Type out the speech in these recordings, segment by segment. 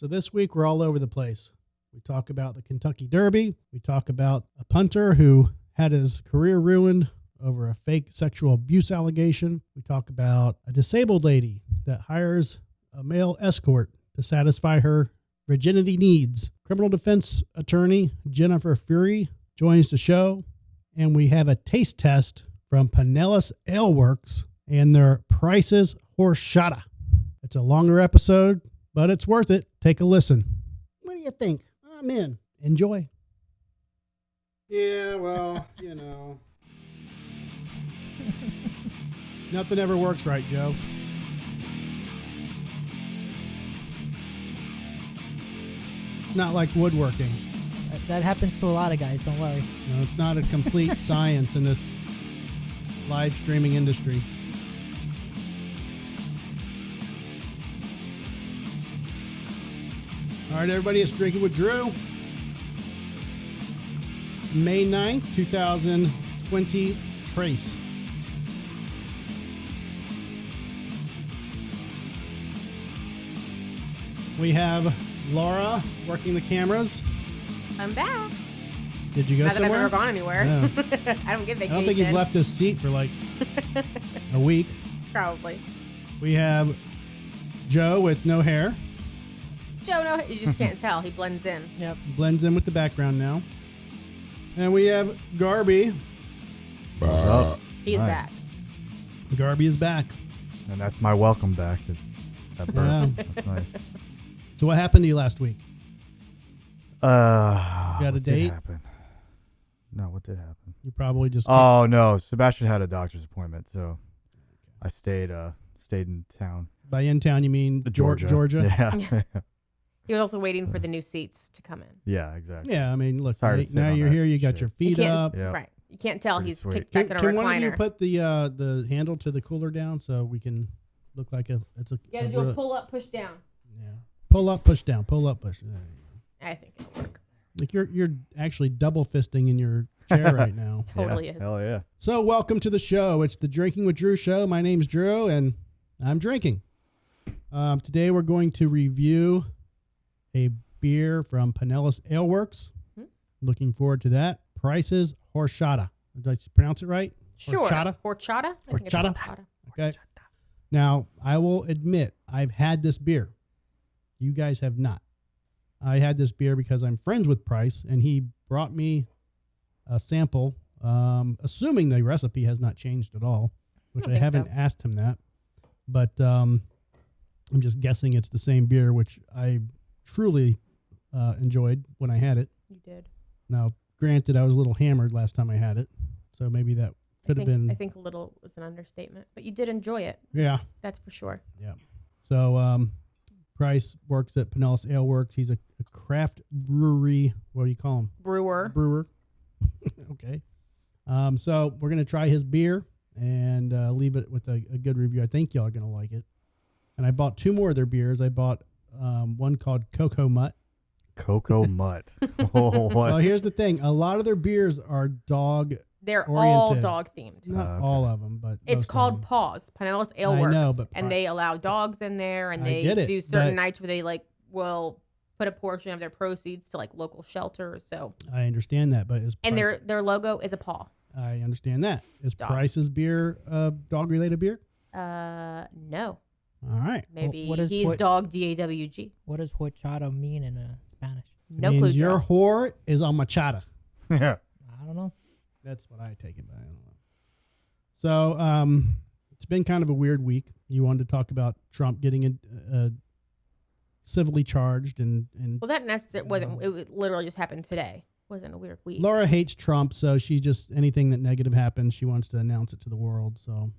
So this week we're all over the place. We talk about the Kentucky Derby. We talk about a punter who had his career ruined over a fake sexual abuse allegation. We talk about a disabled lady that hires a male escort to satisfy her virginity needs. Criminal defense attorney Jennifer Fury joins the show, and we have a taste test from Pinellas Ale Works and their Prices Horchata. It's a longer episode, but it's worth it. Take a listen. What do you think? I'm in. Enjoy. Yeah, well, you know. Nothing ever works right, Joe. It's not like woodworking. That happens to a lot of guys, don't worry. No, it's not a complete science in this live streaming industry. All right, everybody, it's Drinking with Drew. It's May 9th, 2020. Trace. We have Laura working the cameras. I'm back. Did you go Not somewhere? that I've ever gone anywhere. No. I don't get vacation. I don't think you've left this seat for like a week. Probably. We have Joe with no hair. Joe, no, you just can't tell. He blends in. Yep. Blends in with the background now. And we have Garby. What's up? He's Hi. back. Garby is back. And that's my welcome back. That burp. Yeah. That's nice. So what happened to you last week? You got a what date? Did happen? No, what did happen? You probably just... Oh no, Sebastian had a doctor's appointment, so I stayed in town. By in town, you mean Georgia. Georgia? Yeah. He was also waiting for the new seats to come in. Yeah, exactly. Yeah, I mean, look, Sorry to right, sit now on you're that here, you got shit. your You feet can't- up. Yeah. Right. You can't tell Pretty he's sweet. kicked back in a Can one of you recliner. put the handle to the cooler down so we can look like it's a... You gotta do a pull up, push down. Yeah. Pull up, push down. Pull up, push. There you go. I think it'll work. Like you're actually double fisting in your chair right now. Totally Yeah, is. Hell yeah. So welcome to the show. It's the Drinking with Drew show. My name's Drew, and I'm drinking. Today we're going to review a beer from Pinellas Ale Works. Looking forward to that. Prices Horchata. Did I pronounce it right? Sure. Horchata? Horchata? I think it's Horchata? horchata. Okay. Now, I will admit, I've had this beer. You guys have not. I had this beer because I'm friends with Price, and he brought me a sample, assuming the recipe has not changed at all, which I think haven't so. asked him that. But I'm just guessing it's the same beer, which I truly enjoyed when I had it. You did. Now, granted, I was a little hammered last time I had it, so maybe that could have been... I think little was an understatement, but you did enjoy it. Yeah. That's for sure. Yeah. So Price works at Pinellas Ale Works. He's a craft brewery. What do you call him? Brewer. Brewer. Okay. So we're going to try his beer and leave it with a good review. I think y'all are going to like it. And I bought two more of their beers. I bought one called Cocoa Mutt. Cocoa Mutt. Oh, what? Well, here's the thing. A lot of their beers are dog, They're all Oriented. dog themed. not Okay. all of them, but It's most of called them. Paws, Pinellas Ale I Works. know, but and they allow dogs in there, and I they get it, do certain but- nights where they will put a portion of their proceeds to local shelters. So, I understand that, but and their logo is a paw. I understand that. Is Dogs. Price's beer dog-related beer? No, All right. maybe what is he's what- dog DAWG. What does horchata mean in Spanish? No means clue. your Joe. whore is on machata. Yeah. I don't know. That's what I take it, but I don't know. So it's been kind of a weird week. You wanted to talk about Trump getting civilly charged, and Well, that wasn't. It literally just happened today. Wasn't a weird week. Laura hates Trump, so she just anything that negative happens, she wants to announce it to the world. So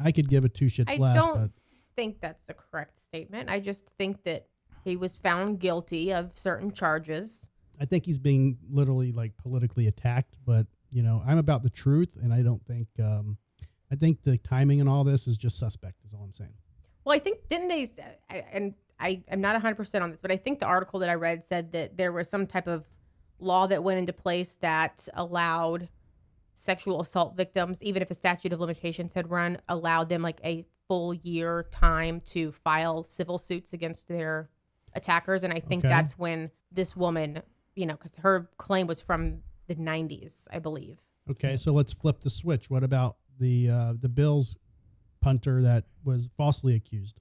I could give it two shits I less, don't but think that's the correct statement. I just think that he was found guilty of certain charges. I think he's being literally politically attacked. But I'm about the truth, and I don't think. I think the timing and all this is just suspect. Is all I'm saying. Well, I think didn't they? And I'm not 100% on this, but I think the article that I read said that there was some type of law that went into place that allowed sexual assault victims, even if a statute of limitations had run, allowed them a full year time to file civil suits against their attackers. And I think Okay. that's when this woman, because her claim was from the 90s, I believe. Okay, so let's flip the switch. What about the Bills punter that was falsely accused?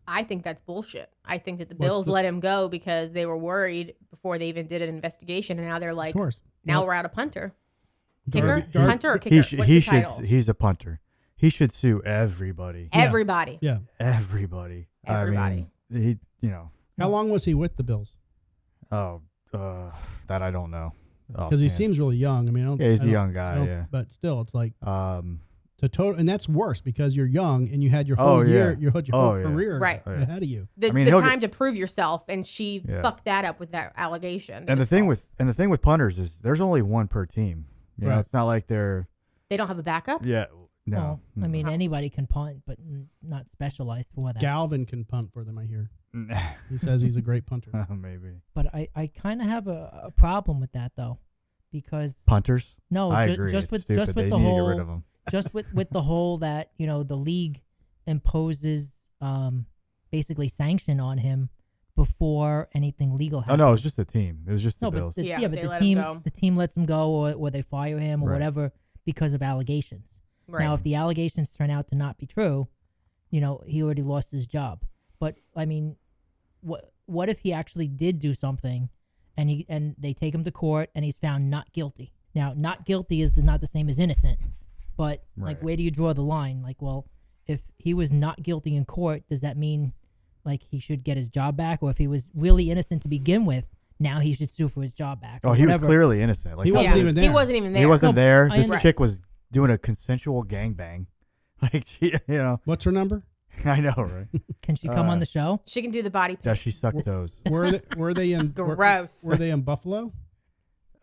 I think that's bullshit. I think that the What's Bills the- let him go because they were worried before they even did an investigation. And now they're like, Of course. now Well, we're out of punter. Darby- Kicker? Punter or kicker? He What's the should. title? He's a punter. He should sue everybody. Yeah. Everybody. Yeah. Everybody. I mean, How long was he with the Bills? that I don't know. Because he seems really young. I mean, I don't, Yeah, he's I a don't- young I guy. don't- Yeah. But still, it's like Um. and that's worse because you're young and you had your Oh, whole yeah. year, your whole Oh, yeah. career Right. ahead of you. The, I mean, the he'll time to prove yourself, and she Yeah. fucked that up with that allegation. And the thing with punters is there's only one per team. You know, Right. it's not like they're they don't have a backup. yeah. No. Well, I mean, Mhm. anybody can punt, but not specialized for that. Galvin can punt for them, I hear. Mm. He says he's a great punter. Maybe But I kind of have a problem with that though, because punters. no, I ju- agree. just It's with stupid. just with they the need to whole get rid of them. just with the whole that the league imposes basically sanction on him before anything legal Oh happens. no, it was just the team. It was just the No, Bills. but Yeah, but they the let him team go. the team lets him go or they fire him or Right. whatever because of allegations. Right. Now, if the allegations turn out to not be true, he already lost his job. But I mean, what if he actually did do something, and they take him to court and he's found not guilty? Now, not guilty is not the same as innocent, but like, Right. where do you draw the line? Like, well, if he was not guilty in court, does that mean like he should get his job back, or if he was really innocent to begin with, now he should sue for his job back? Oh, or he was whatever. clearly innocent. Like He that wasn't was- even there. He wasn't even there. He wasn't No, there. I This understand. chick was doing a consensual gangbang. Like What's her number? I know, right? Can she come on the show? She can do the body Yeah, pick. she sucked toes. Were they in Gross. Were they in Buffalo?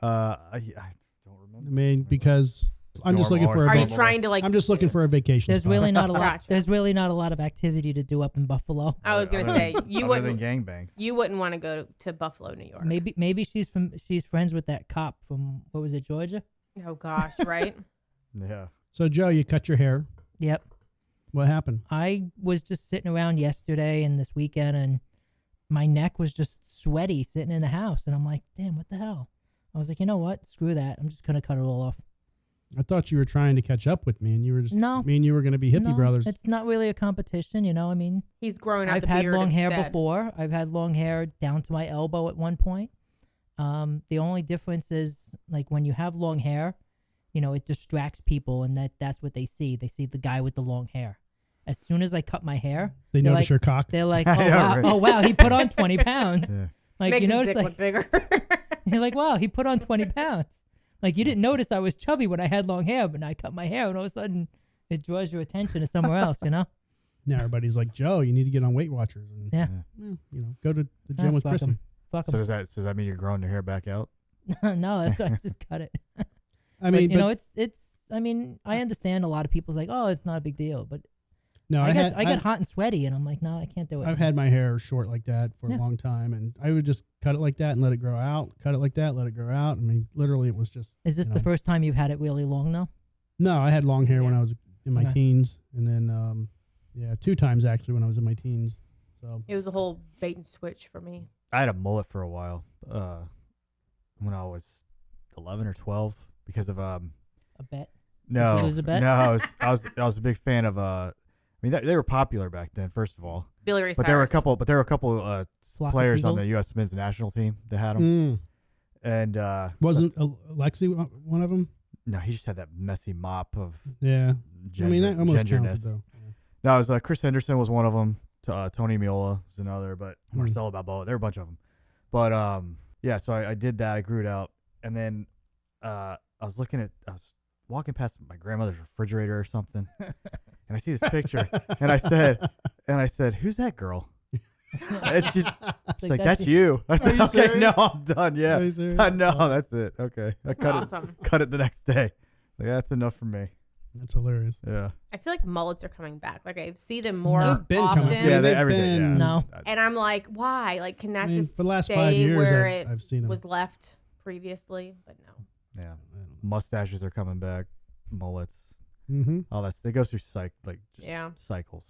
I don't I remember. mean, because I'm just looking normal for or a Are you normal. trying to like? I'm just looking for a vacation. There's spot. really not a lot. Gotcha. There's really not a lot of activity to do up in Buffalo. I was gonna Other say than- you other than wouldn't. gangbangs. You wouldn't want to go to Buffalo, New York. Maybe she's friends with that cop from what was it, Georgia? Oh gosh, right? Yeah. So Joe, you cut your hair. Yep. What happened? I was just sitting around yesterday and this weekend, and my neck was just sweaty sitting in the house, and I'm like, damn, what the hell? I was like, you know what? Screw that. I'm just gonna cut it all off. I thought you were trying to catch up with me, and you were just No. me and you were going to be hippie No, brothers. It's not really a competition, I mean, He's growing out I've the had beard long hair instead. before. I've had long hair down to my elbow at one point. The only difference is like when you have long hair, it distracts people, and that's what they see. They see the guy with the long hair. As soon as I cut my hair, They they're notice like, your cock. They're like, I oh know, wow, right? oh wow, he put on 20 pounds. Yeah. Like Makes you his notice, dick like look bigger. you're like, wow, he put on 20 pounds. Like you didn't notice I was chubby when I had long hair, but I cut my hair, and all of a sudden it draws your attention to somewhere else. Now everybody's like, Joe, you need to get on Weight Watchers and Yeah. go to the gym with fuck Chrissy. 'em. Fuck So 'em. does that mean you're growing your hair back out? No, that's why I just cut it. I mean, but, it's. I mean, I understand a lot of people's like, oh, it's not a big deal, but no, I get hot and sweaty, and I'm like, no, I can't do it. I've had my hair short like that for Yeah. a long time, and I would just cut it like that and let it grow out. Cut it like that, let it grow out. I mean, literally, it was just. Is this the first time you've had it really long though? No, I had long hair when I was in my Okay. teens, and then 2 times actually when I was in my teens. So It was a whole bait and switch for me. I had a mullet for a while when I was 11 or 12 because of A bet. no Did you lose a bet? no I was a big fan of I mean they were popular back then first of all, Billy Ray but there were a Cyrus. couple Flock of players on the seagulls? U.S. men's national team that had them, and wasn't Alexi one of them? no, he just had that messy mop of Yeah, I mean that almost gingerness. counted though. No, it was Chris Henderson was one of them. Tony Miola was another, but Marcelo Balboa. There were a bunch of them. But yeah, so I did that. I grew it out, and then I was walking past my grandmother's refrigerator or something, and I see this picture, and I said, "Who's that girl?" And she's like, "That's you." I said, you "Okay, serious? no, I'm done. Yeah, Are you serious? no, that's it. Okay, I cut awesome. cut it the next day. Like that's enough for me. That's hilarious. Yeah, I feel like mullets are coming back. Like I see them more No. They've been often. coming. yeah, they've every day. Yeah, been- No. And I'm like, why? Like, can that I mean, just for the last stay 5 years, where I've seen them. was left previously? But no. yeah. Mustaches are coming back, mullets. Mm-hmm. All that they go through Yeah. cycles.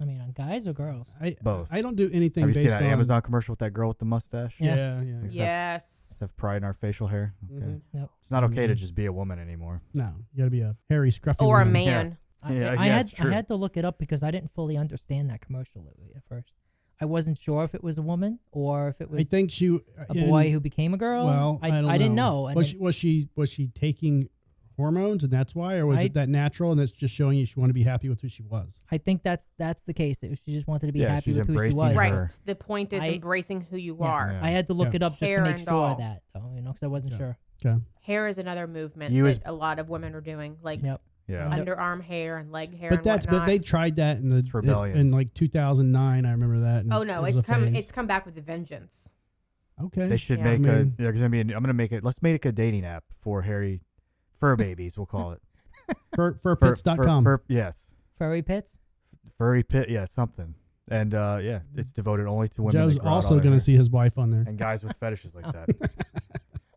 I mean, on guys or girls? Both. I don't do anything Have you based seen that on Amazon commercial with that girl with the mustache? Yeah. Yeah. Yes. Let's have pride in our facial hair. Okay. Mhm. Yep. It's not okay to Mhm. just be a woman anymore. No, you got to be a hairy, scruffy Or a woman. man. Yeah, I yeah, it's true. had to look it up because I didn't fully understand that commercial at first. I wasn't sure if it was a woman or if it was I think she a boy who became a girl. Well, I don't didn't know. And Was she taking hormones and that's why, or was I- it that natural and it's just showing you she wanted to be happy with who she was? I think that's the case. She just wanted to be Yeah, happy she's with who she embracing was. her. Right. The point is I- embracing who you Yeah. are. Yeah. I had to look Yeah. it up just Hair to make and sure all. of that, though, because I wasn't Yeah. sure. Okay. Hair is another movement You that as- a lot of women are doing, like Yep. Yeah. Yep. underarm hair and leg hair. But and but whatnot. they tried that in the rebellion. in like 2009. I remember that. And Oh no, it was a phase. it's come back with a vengeance. Okay. They should Yeah. make I a. mean- There's gonna be. I'm gonna make it. Let's make a dating app for hairy fur babies. We'll call it. Furpits.com. Yes. Furry pits. Furry pit. Yeah. Something. And yeah, it's devoted only to women. Joe's that grow out also all their going hair. to see his wife on there. And guys with fetishes like Oh. that.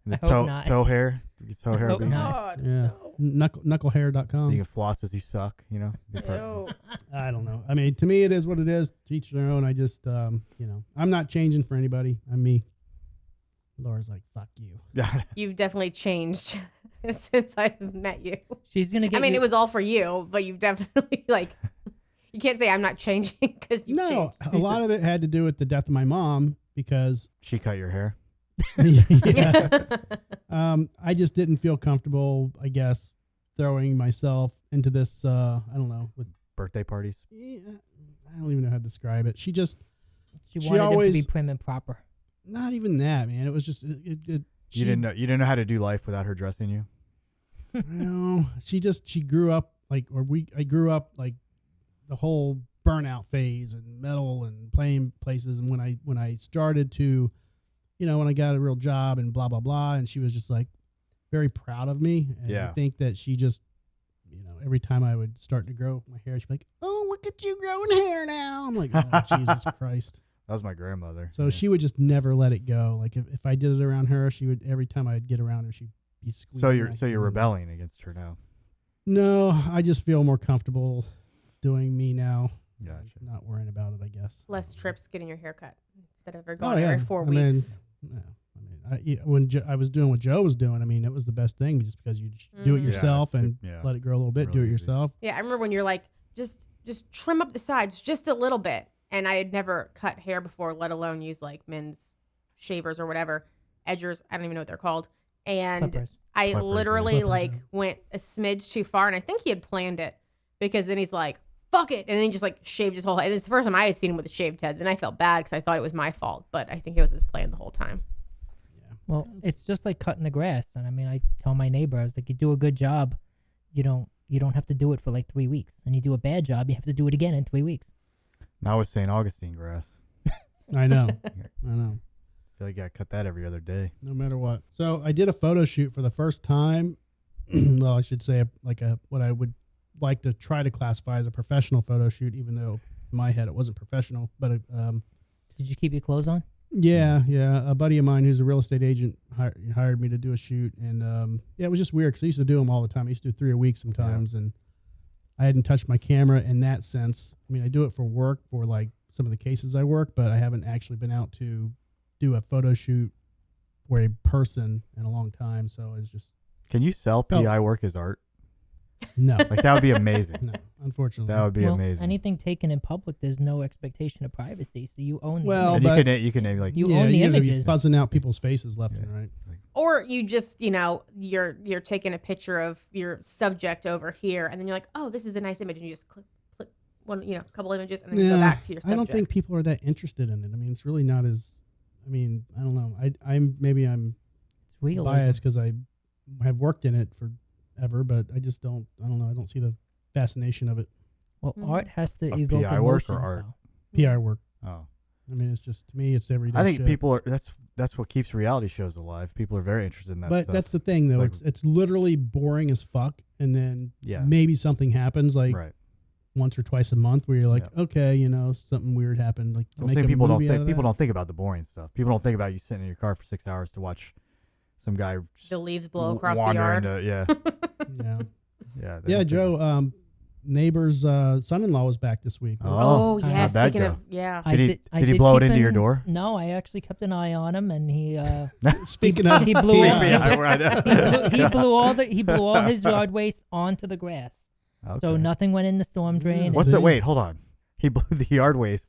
And the I hope not. toe hair. Toe hair. hope will be- not. God, Yeah. no. Knucklehair.com. You can floss as you suck. You know. Be perfect. Ew. I don't know. I mean, to me, it is what it is. To each their own. I just, I'm not changing for anybody. I'm me. Laura's like, fuck you. Yeah. You've definitely changed since I've met you. She's gonna get. I mean, you, it was all for you, but you've definitely you can't say I'm not changing because you No, changed. a lot of it had to do with the death of my mom because She cut your hair. yeah, I just didn't feel comfortable, I guess, throwing myself into this, I don't know, with, Birthday parties. I don't even know how to describe it. She just, she she wanted him to be always- prim and proper. not even that, man. It was just, You didn't know how to do life without her dressing you. No, she grew up I grew up like the whole burnout phase and metal and playing places. And when I started to, when I got a real job and blah, blah, blah. And she was just like very proud of me. And Yeah. I think that she just, every time I would start to grow my hair, she'd be like, oh, look at you growing hair now. I'm like, oh, Jesus Christ. That was my grandmother. So Yeah. she would just never let it go. Like if I did it around her, she would, every time I'd get around her, she'd be squeezing. So my you're hand. rebelling against her now. No, I just feel more comfortable doing me now. Gotcha. Not worrying about it, I guess. Less trips getting your hair cut instead of her Oh, going yeah. every 4 I mean, weeks. No, when I was doing what Joe was doing, I mean, it was the best thing just because you just do it Mhm. Yeah, yourself it's and yeah. let it grow a little bit, do Really it easy. yourself. Yeah, I remember when you're like, just trim up the sides just a little bit. And I had never cut hair before, let alone use like men's shavers or whatever, edgers. I don't even know what they're called. And Clippers. I Clippers, yeah. literally Clippers, like yeah. went a smidge too far, and I think he had planned it because then he's like, "Fuck it," and then he just like shaved his whole head. It's the first time I had seen him with a shaved head. Then I felt bad because I thought it was my fault, but I think it was his plan the whole time. Well, it's just like cutting the grass, and I mean, I tell my neighbor, I was like, you do a good job, you don't have to do it for like 3 weeks, and you do a bad job, you have to do it again in 3 weeks. Now with St. Augustine grass. I know. I I know. feel like I cut that every other day. No matter what. So I did a photo shoot for the first time. Well, I should say what I would like to try to classify as a professional photo shoot, even though in my head it wasn't professional. But Did you keep your clothes on? yeah. A buddy of mine who's a real estate agent hired me to do a shoot, and it was just weird because I used to do them all the time. I used to do 3 a week sometimes, and I hadn't touched my camera in that sense. I mean, I do it for work for like some of the cases I work, but I haven't actually been out to do a photo shoot for a person in a long time. So it's just Can you sell Oh. PI work as art? no, Like that would be amazing. no, unfortunately. That would be Well, amazing. anything taken in public, there's no expectation of privacy, so you own the Well, image. and but- you can like You own the you're gonna be images. buzzing out people's faces left Yeah. and right. Or you just, you're taking a picture of your subject over here, and then you're like, oh, this is a nice image, and you just click one, a couple images, and then you go back to your subject. I don't think people are that interested in it. I mean, it's really not as. I mean, I don't know. I'm It's realism. biased because I have worked in it forever, but I just don't. I don't know. I don't see the fascination of it. Well, Mhm. art has to Of evoke PI work or emotions, art? though. PR work. oh. I mean, it's just to me, it's everyday. I think shit. people are that's what keeps reality shows alive. People are very interested in that But stuff. that's the thing, though. It's like- It's literally boring as fuck, and then Yeah. maybe something happens like right. once or twice a month where you're like, okay, something weird happened. Like to Well, make see, a people don't movie out think of people that. don't think about the boring stuff. People don't think about you sitting in your car for 6 hours to watch some guy The leaves blow across the wander yard. into- yeah. Yeah. Yeah. they Yeah, don't think Joe. neighbor's son-in-law was back this week. Oh, How'd yeah. that Speaking go? of, yeah. Did he blow it keep into your door? No, I actually kept an eye on him, and he Speaking of, he blew all, Yeah. he blew all his yard waste onto the grass. So Okay. nothing went in the storm drain. What's See? the wait? Hold on. He blew the yard waste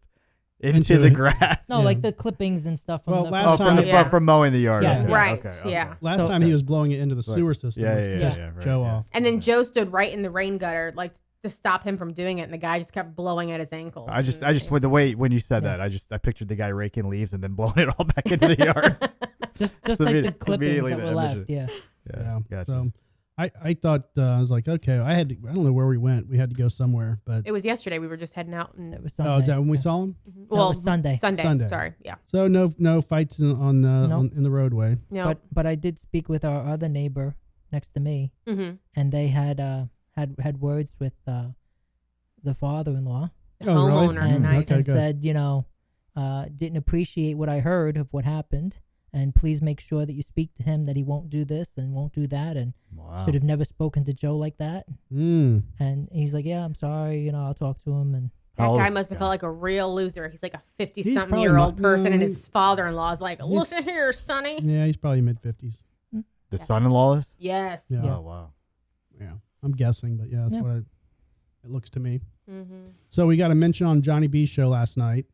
into Into the it. grass. No, Yeah. like the clippings and stuff. From Well, the last from time- the- Yeah. from mowing the yard. Yeah. Okay, Right, okay. yeah. last So- time he was blowing it into the Right. sewer system. Yeah, which yeah, pissed yeah, right, Joe yeah. off. And then Joe stood right in the rain gutter, like to stop him from doing it, and the guy just kept blowing at his ankles. I just with the way when you said that, I pictured the guy raking leaves and then blowing it all back into the yard. just So like the immediately clippings that the were image left. Yeah. Yeah. Gotcha. So I thought I was like, okay, I don't know where we went. We had to go somewhere, but It was yesterday. We were just heading out, and It was Sunday. oh, is that when we saw him? well, was Sunday. Sunday. Sorry, yeah. So no fights in the roadway. No. But I did speak with our other neighbor next to me, Mm-hmm. and they had words with the father-in-law, Oh, really? Homeowner, and, nice. Okay, and good. said, didn't appreciate what I heard of what happened, and please make sure that you speak to him that he won't do this and won't do that, and Wow. should have never spoken to Joe like that. Mm. And he's like, yeah, I'm sorry, I'll talk to him. And That How old guy is must this have guy? felt like a real loser. He's like a He's 50-something-year-old probably person, and not- his father-in-law's like, he's- listen here, Sonny. Yeah, he's probably mid-50s. The son-in-law is? Yes. Yeah. Yeah. Oh wow. Yeah, I'm guessing, but yeah, that's Yeah. what it looks to me. Mm-hmm. So we got a mention on Johnny B's show last night.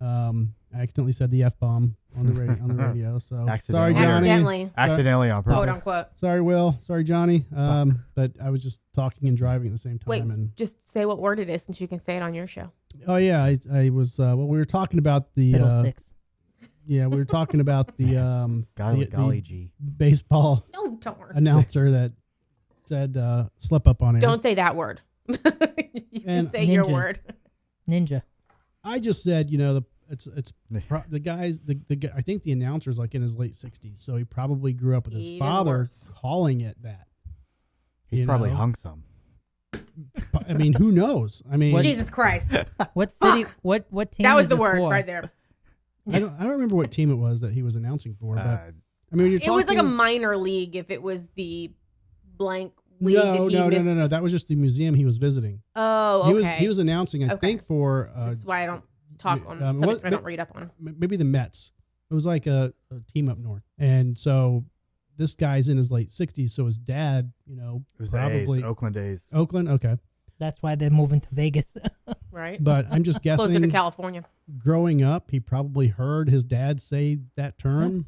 I accidentally said the F-bomb on the radio. So sorry, Accidentally. Johnny. Accidentally, Accidentally on purpose. quote unquote. Sorry, Will. Sorry, Johnny. But I was just talking and driving at the same time. Wait, And just say what word it is, since you can say it on your show. oh yeah, I was. Well, we were talking about the. fiddlesticks. Yeah, we were talking about the Golly the gee. baseball No, don't worry. announcer that said slip up on air. Don't say that word. You can And- say your Ninjas. word. Ninja. I just said, the guys the guy, I think the announcer's like in his late 60s, so he probably grew up with his Even father worse. calling it that. He's you probably know? hung some. I mean, who knows? I mean, Jesus Christ. What city? What team? That was is the this word for? right there. I don't remember what team it was that he was announcing for, but I mean, you're It was like a talking- minor league if it was the blank league. no, that he no, no, missed. no, no. That was just the museum he was visiting. Oh, okay. He was announcing, I Okay. think, for This is why I don't talk on what- subjects I don't read up on. maybe the Mets. It was like a team up north, and so this guy's in his late 60s. So his dad, it was probably the Oakland A's. Oakland. Okay, That's why they're moving to Vegas. Right? but I'm just Closer to guessing. California. Growing up, he probably heard his dad say that term,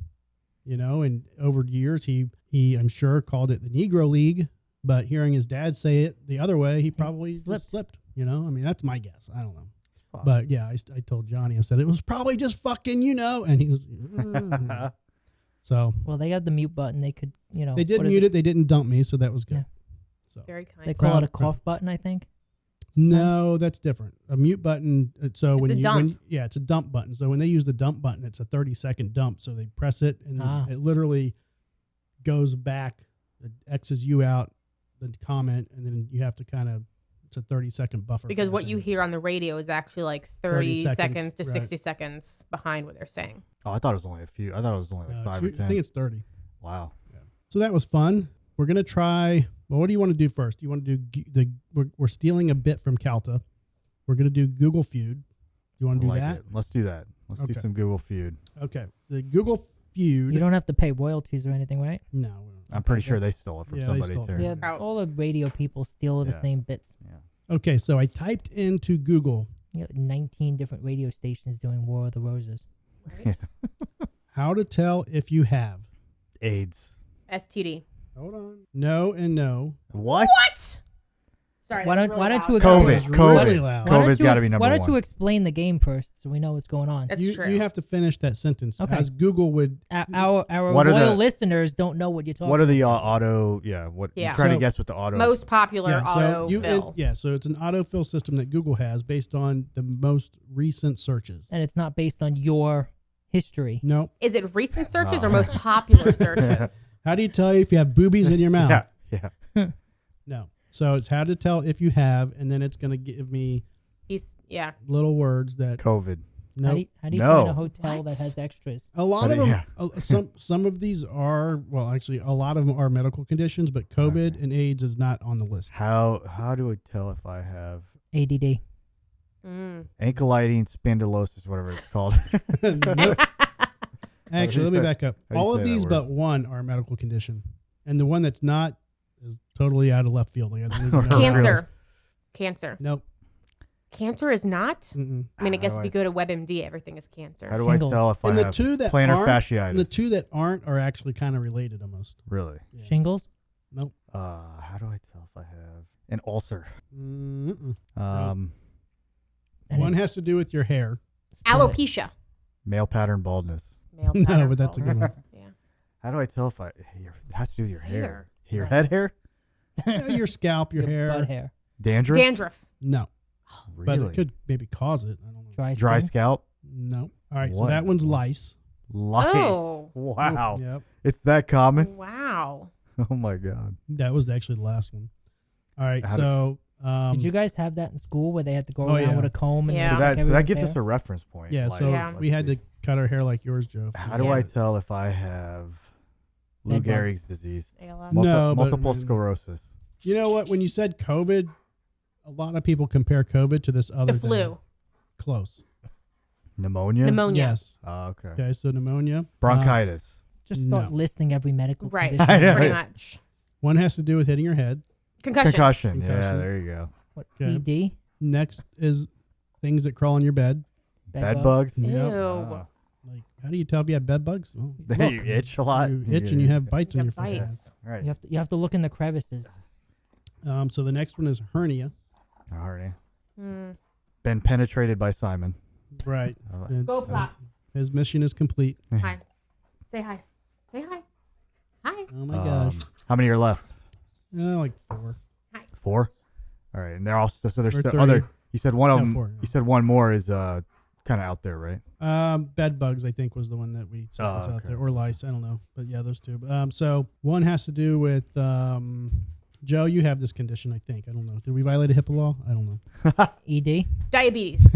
and over the years, he I'm sure called it the Negro League, but hearing his dad say it the other way, he probably just slipped, I mean, that's my guess. I don't know. Fuck. But yeah, I told Johnny, I said, it was probably just fucking, and he was, so Well, they got the mute button. They could, they did mute it. They didn't dump me. So that was good. Yeah. So Very kind. They call it a Proud. cough button, I think. no, that's different. A mute button. So It's when a you, dump. it's a dump button. So when they use the dump button, it's a 30-second dump. So they press it and then Ah. it literally goes back, it X's you out, the comment, and then you have to it's a 30-second buffer. Because kind what of you thing. hear on the radio is actually like 30 seconds, seconds to right. 60 seconds behind what they're saying. Oh, I thought it was only a few. I thought it was only like No, 5 or I 10. think it's 30. Wow. So that was fun. We're gonna try. Well, what do you want to do first? You want to do we're stealing a bit from Calta. We're gonna do Google Feud. You want I to do like that? it. Let's do that. Let's do Okay. some Google Feud. Okay. The Google Feud. You don't have to pay royalties or anything, right? No. we don't. I'm pretty sure they stole it from Yeah, they somebody stole it too. from Yeah, Out. all the radio people steal the Yeah. same bits. Yeah. Okay. So I typed into Google You got 19 different radio stations doing War of the Roses. Right? how to tell if you have. AIDS. STD. Hold on. No and no. What? What? Sorry. Why that was don't- really why don't loud. you COVID. That was COVID. really loud. COVID. COVID's gotta be number Why don't one. you explain the game first so we know what's going on? That's You, true. you have to finish that sentence Okay. as Google would. Our What are loyal the- listeners don't know what you're talking What are the about. auto? Yeah. What? Yeah. I'm trying So- to guess what the auto. Most popular autofill. So it's an autofill system that Google has based on the most recent searches. And it's not based on your history. No. Is it recent searches or Oh. most popular searches? How do you tell if you have boobies in your mouth? Yeah. Yeah. No. So it's how to tell if you have, and then it's going to give me Yeah. little words that. COVID. Nope. How do you No. find a hotel What? that has extras? A lot of them. Yeah. Some of these are actually a lot of them are medical conditions, but COVID Okay. and AIDS is not on the list. How do I tell if I have ADD. ankylosing spondylosis, whatever it's called? Nope. Actually, let me back up. how do you All say of that these word? but one are a medical condition, and the one that's not is totally out of left field. Like, I don't even know. Cancer. Cancer. Nope. Cancer is not. Mm-mm. I mean, I guess How if do you go to WebMD, everything is cancer. How do Shingles. I tell if And I the have two that plantar aren't, fasciitis? the two that aren't are actually kind of related almost. Really? Yeah. Shingles. Nope. How do I tell if I have an ulcer? Mm-mm. Um, And One it's- has to do with your hair. it's been- Alopecia. male pattern baldness. Male No, pattern but that's a good baldness. one. Yeah. How do I tell if it has to do with your hair? Hair. Your Yeah. head hair? Yeah, your scalp, your hair. butt hair. Dandruff? Dandruff. No, Really? but it could maybe cause it. I don't know. Dry Dry skin. scalp? No. All right, so What? that one's lice. Lice. Oh. Wow. Yep. It's that common? Wow. Oh my god. That was actually the last one. All right, How so Did you guys have that in school where they had to go oh, around yeah. with a comb and Yeah. check So that everyone's gives hair? us a reference point. yeah, like, so Yeah. we had let's to cut our hair like yours, Joe. see. How do Yeah. I tell if I have Lou Bed bugs. Gehrig's disease? ALS. No, but, multiple man, sclerosis. You know what? When you said COVID, a lot of people compare COVID to this other The flu. thing. Close. Pneumonia? Pneumonia. Yes. Oh, okay. Okay, so pneumonia. Bronchitis. Just start No. listing every medical Right. condition. I know. Pretty Right. much. One has to do with hitting your head. Concussion. Concussion. Yeah, Concussion. there you go. What, Okay. ED? Next is things that crawl in your bed. Bed bugs. Ew. Yep. Ah. Like, how do you tell if you have bed bugs? Well, There you itch a lot. you itch and you have bites You on your have forehead. bites. Right. You have to look in the crevices. So the next one is hernia. Alrighty. Mm. Been penetrated by Simon. Right. And Go Pop. his mission is complete. Hi. Say hi. Say hi. Hi. Oh my gosh. How many are left? Like 4. 4. All right, and they're all so there's Or still 3. other. You said one of No, them. 4, You said one more is kind of out there, right? Bed bugs, I think, was the one that we said was out okay. there, or lice. I don't know, but yeah, those two. So one has to do with Joe. You have this condition, I think. I don't know. Did we violate a HIPAA law? I don't know. ED? Diabetes.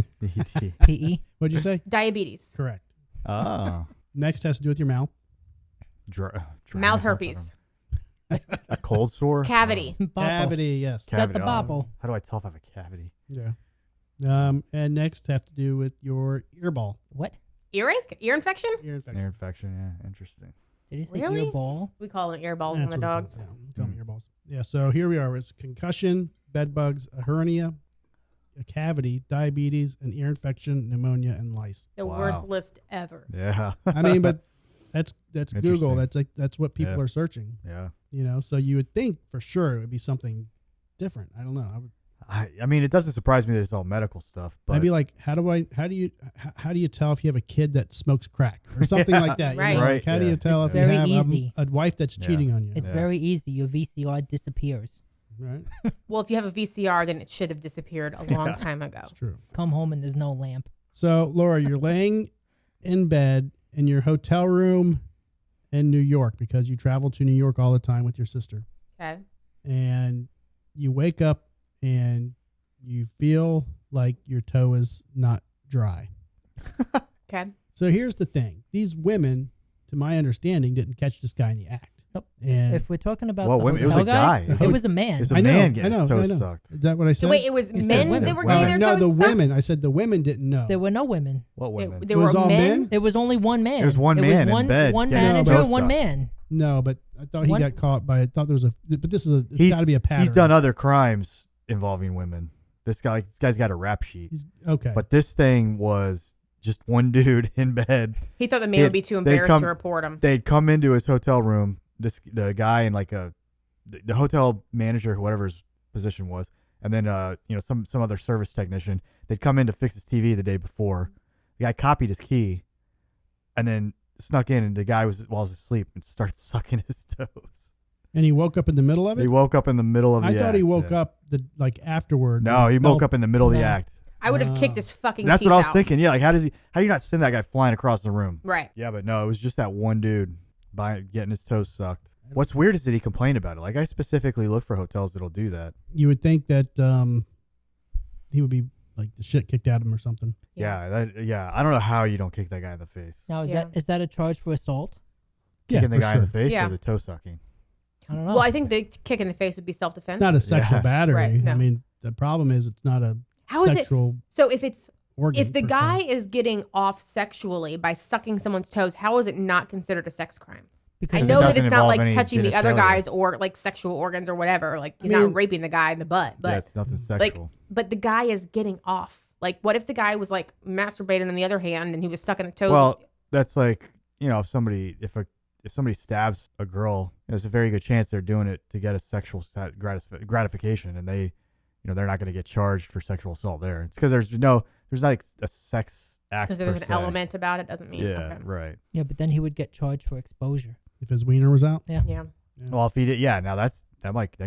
PE? What'd you say? Diabetes. Correct. Oh, Next has to do with your mouth. dry Mouth herpes. A cold sore. Cavity. Bopple. Cavity, yes. Got the Cavity. bobble. How do I tell if I have a cavity? Yeah. And next have to do with your earball. What? Earache? Ear infection? Ear infection. Ear infection. Yeah, interesting. Did he say Really? ear ball? We call them ear balls That's on the what we dogs. call it. Yeah, we call them earballs. Yeah, so here we are. It's concussion, bed bugs, a hernia, a cavity, diabetes, an ear infection, pneumonia, and lice. The Wow. worst list ever. Yeah. I mean, but that's Google. Interesting. That's what people Yeah. are searching. Yeah. So you would think for sure it would be something different. I don't know. I mean, it doesn't surprise me that it's all medical stuff, but I'd be like, how do you tell if you have a kid that smokes crack or something like that? Right. Like, Right, how do yeah. you tell It's if you very have easy. a wife that's Yeah. cheating on you? It's Yeah. very easy. Your VCR disappears. Right. Well, if you have a VCR, then it should have disappeared a long Yeah. time ago. That's true. Come home and there's no lamp. So, Laura, you're laying in bed in your hotel room in New York because you travel to New York all the time with your sister. Okay. And you wake up and you feel like your toe is not dry. Okay. So here's the thing. These women, to my understanding, didn't catch this guy in the act. Nope. And If we're talking about Whoa, the women- it was hotel a guy. it was a man. it's a I know, man getting I know, his I toes know. sucked. Is that what I said? So wait, it was You said men women. that were Women. getting their no, toes the sucked? women. I said the women didn't know. There were no women. What women? There It was were all men? It was only one man. It was one man in bed One getting manager, toes one sucked. man. No, but I thought he One- got caught by. I thought there was but this is it's got to be a pattern. He's done other crimes involving women. This guy's got a rap sheet. Okay. But this thing was just one dude in bed. He thought the man would be too They'd embarrassed come- to report him. They'd come into his hotel room. The guy in like the hotel manager, whatever his position was, and then some other service technician. They'd come in to fix his TV the day before. The guy copied his key, and then snuck in, and the guy was asleep and started sucking his toes. and he woke up in the middle of it. He woke up in the middle of the I act. thought he woke yeah. up afterwards. No, he woke up in the middle of the No. act. I would have Wow. kicked his fucking That's teeth what I was out. thinking. Yeah, like how do you not send that guy flying across the room? Right. Yeah, but no, it was just that one dude getting his toes sucked. What's weird is that he complained about it. Like I specifically look for hotels that'll do that. You would think that he would be like the shit kicked out of him or something. Yeah. Yeah. I don't know how you don't kick that guy in the face. Now Yeah. is that a charge for assault? Kicking the for guy sure. in the face Yeah. or the toe sucking. I don't know. Well, I think the kick in the face would be self-defense. It's not a sexual Yeah. battery. Right, no. I mean, the problem is it's not a How is it? sexual So if it's organ. if the per se. guy is getting off sexually by sucking someone's toes, how is it not considered a sex crime? because I it know that doesn't it's not involve like any touching the other genitalia. guy's or like sexual organs or whatever. Like he's I mean- not raping the guy in the butt, Yeah, but it's nothing like, sexual. but the guy is getting off. Like, what if the guy was like masturbating on the other hand and he was sucking the toes? Well, that's like, if somebody stabs a girl, there's a very good chance they're doing it to get a sexual gratification, and they're not going to get charged for sexual assault there. It's because there's not like a sex act. because there's per an se. element about it doesn't mean. Yeah, Okay. right. yeah, but then he would get charged for exposure. if his wiener was out. Yeah. Yeah. Well, if he did, now that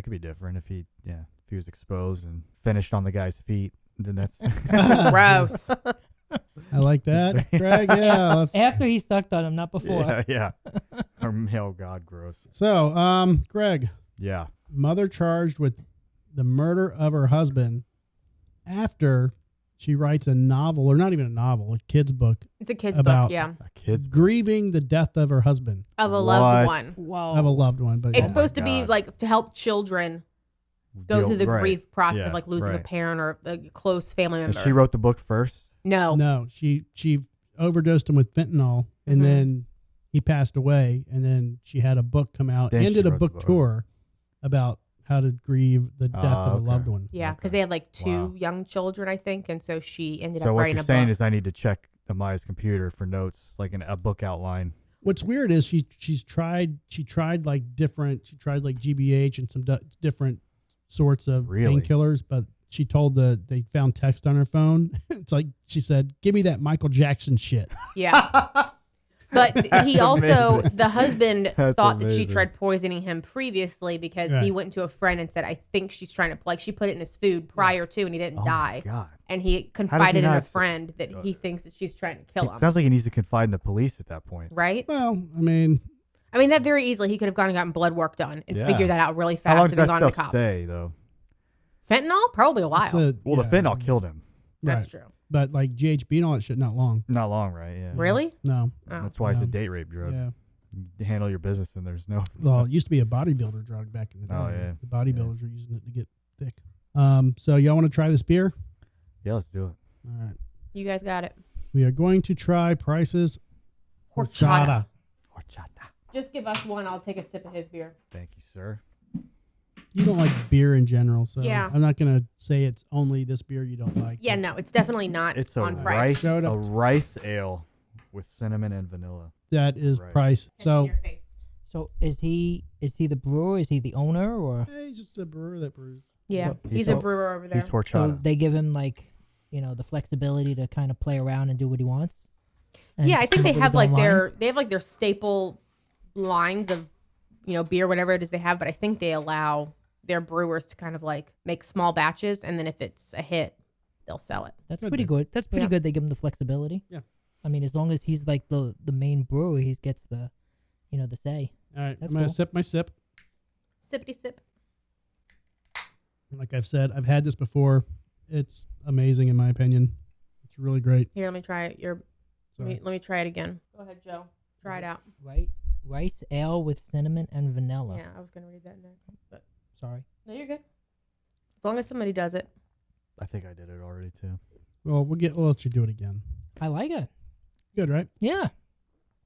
could be different. If he was exposed and finished on the guy's feet, then that's Gross. I like that, Greg. Yeah. After he sucked on him, not before. yeah. Oh God, gross. So, Greg, Yeah. mother charged with the murder of her husband after she writes a novel, or not even a novel, a kid's book, It's a kid's About- book, yeah, A kid's grieving the death of her husband, of a loved What? one. Wow. of a loved one. But It's my supposed to be God. like to help children go through the Right. grief process Yeah, of like losing a right. parent or a close family And member. she wrote the book first. No. no, she overdosed him with fentanyl, and Mhm. then he passed away, and then she had a book come out Then and she did a wrote the book book. tour about how to grieve the death of a okay. loved one. Yeah, because Okay. they had like two Wow. young children, I think, and so she ended So up what writing you're a saying book. is I need to check Amaya's computer for notes, like a book outline. What's weird is she tried like GBH and some different sorts of Really? painkillers, but she told they found text on her phone. It's like she said, "Give me that Michael Jackson shit." Yeah. But he That's also, amazing. the husband That's thought that she amazing. tried poisoning him previously because Right. he went to a friend and said, I think she's trying to, like, she put it in his food prior to and he didn't Oh die. my God. And he confided in a not say- friend that he thinks that she's trying to kill It him. sounds like he needs to confide in the police at that point. Right? Well, I mean, That very easily, he could have gone and gotten blood work done and Yeah. figured that out really How long fast does and that then gone to the stuff cops. stay, though? Fentanyl? Probably a while. it's Well, yeah, the fentanyl killed him. That's right. true. But like GHB and all that shit, not long. Not long, right? Yeah. Really? No. Oh. That's why it's No. a date rape drug. Yeah. You handle your business, and there's no. Well, it used to be a bodybuilder drug back in the day. Oh, yeah. The bodybuilders were using it to get thick. So y'all want to try this beer? Yeah, let's do it. All right. You guys got it. We are going to try Price's Horchata. Horchata. Just give us one. I'll take a sip of his beer. Thank you, sir. You don't like beer in general, so Yeah. I'm not going to say it's only this beer you don't like. Yeah, no, it's definitely not It's a on price. rice ale with cinnamon and vanilla. That is Right. Price. So So is he the brewer? Is he the owner, or hey, he's just a brewer that brews. Yeah, So- he's so- a brewer over there. He's horchata. so they give him like the flexibility to kind of play around and do what he wants? And Yeah, I come think they up with have his like own lines? their staple lines of beer, whatever it is they have, but I think they allow their brewers to kind of like make small batches, and then if it's a hit, they'll sell it. That's Good pretty then. good. That's pretty Yeah. good. They give him the flexibility. Yeah. I mean, as long as he's like the main brewer, he gets the the say. All right, That's I'm going to cool. sip my sip. Sippity sip. Like I've said, I've had this before. It's amazing in my opinion. It's really great. Here, let me try it. Let Sorry. me try it again. Go ahead, Joe. Try it out. Right, rice ale with cinnamon and vanilla. Yeah, I was gonna read that next, but Sorry. no, you're good. As long as somebody does it. I think I did it already too. Well, we'll let you do it again. I like it. Good, right? Yeah.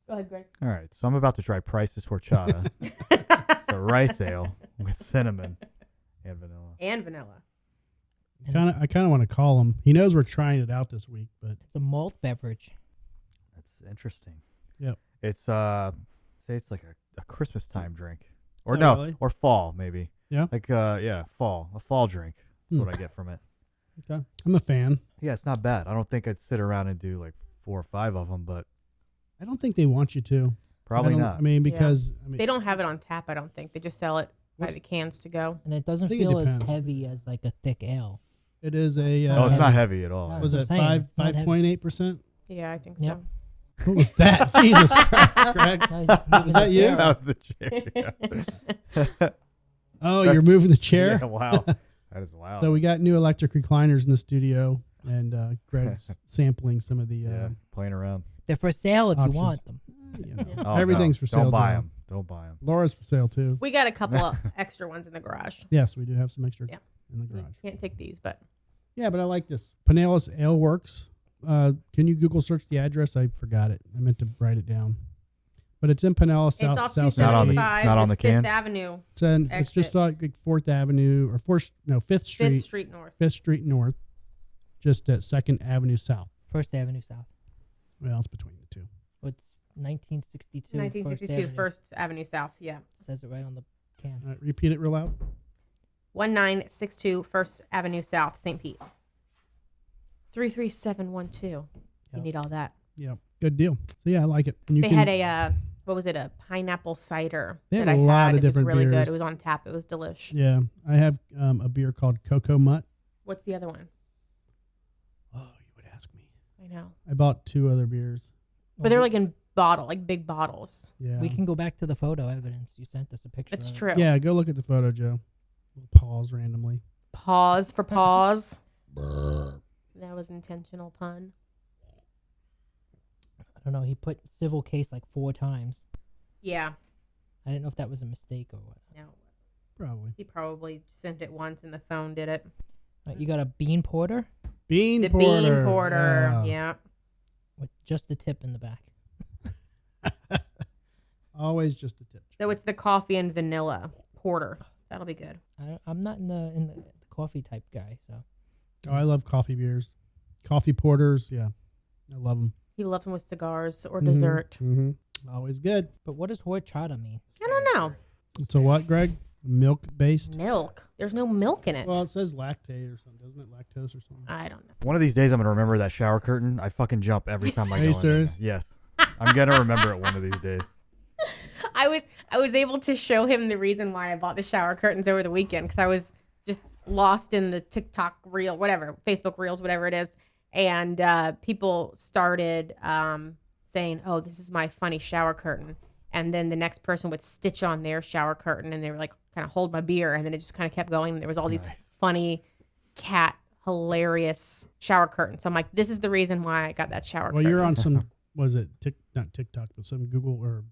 Go ahead, Greg. All right, so I'm about to try Price's horchata. It's a rice ale with cinnamon and vanilla. And vanilla. I kind of want to call him. He knows we're trying it out this week, but It's a malt beverage. That's interesting. Yep. It's say it's like a Christmas time drink, or Oh, no, really? or fall maybe. Yeah? Like a fall drink. That's what I get from it. okay. I'm a fan. Yeah, it's not bad. I don't think I'd sit around and do like 4 or 5 of them, but I don't think they want you to. probably I don't- not. I mean, because They don't have it on tap, I don't think. They just sell it by What's- the cans to go. And it doesn't think it feel as depends. heavy as like a thick ale. it is a. Oh, it's heavy. not heavy at all. No. Was I'm it saying, it's not heavy. 5.8%? Yeah, I think Yep. so. What was that? Jesus Christ, Greg. No, he's Was that you? That was the chair. Yeah. Oh, you're moving the chair. Yeah, wow. That is loud. So we got new electric recliners in the studio. and Greg's sampling some of the playing around. They're for sale if options. you want them. you know, Oh, everything's for sale. Don't buy Joe. them. Don't buy them. Laura's for sale too. We got a couple of extra ones in the garage. Yes, we do have some extra Yeah. in the garage. Can't take these, but Yeah, but I like this. Pinellas Ale Works. Can you Google search the address? I forgot it. I meant to write it down. But it's in Pinellas, it's off South 275 not on the Fifth can? Avenue, It's just like 4th Avenue or 5th Street. 5th Street North. 5th Street North, just at 2nd Avenue South. First Avenue South. Well, it's between the two. It's 1962. 1962 First Avenue South. Yeah. Says it right on the can. All right, repeat it real loud. 1962 First Avenue South, St. Pete. 33712. You Yep. need all that. Yeah, good deal. So yeah, I like it. And you They can, had a what was it? A pineapple cider. They had that a I lot had. of different It was really beers. good. It was on tap. It was delish. Yeah, I have a beer called Cocoa Mutt. What's the other one? Oh, you would ask me. I know, I bought 2 other beers. but they're like in bottle, like big bottles. Yeah, We can go back to the photo evidence. You sent us a picture. It's of it. true. Yeah, go look at the photo, Joe. We'll pause randomly. Pause for pause. That was intentional pun. I don't know. He put civil case like 4 times. Yeah. I didn't know if that was a mistake or what. No, Probably. he probably sent it once and the phone did it. Right, you got a bean porter Bean The porter. bean porter. Yeah. with just the tip in the back. Always just a tip. So it's the coffee and vanilla porter. That'll be good. I'm not in the coffee type guy, so Oh, I love coffee beers. Coffee porters. Yeah, I love them. He loves them with cigars or dessert. Mm-hmm. Always good. But what does horchata mean? I don't know. So what, Greg? Milk based? Milk. There's no milk in it. Well, it says lactate or something, doesn't it? Lactose or something. I don't know. One of these days, I'm gonna remember that shower curtain. I fucking jump every time I Are go you in there. serious? Yes, I'm gonna remember it one of these days. I was able to show him the reason why I bought the shower curtains over the weekend because I was just lost in the TikTok reel, whatever, Facebook reels, whatever it is, and people started saying, "Oh, this is my funny shower curtain," and then the next person would stitch on their shower curtain, and they were like, kind of hold my beer, and then it just kind of kept going. There was all these funny cat hilarious shower curtains. So I'm like, this is the reason why I got that shower Well, curtain. you're on some, was it not TikTok, but some Google or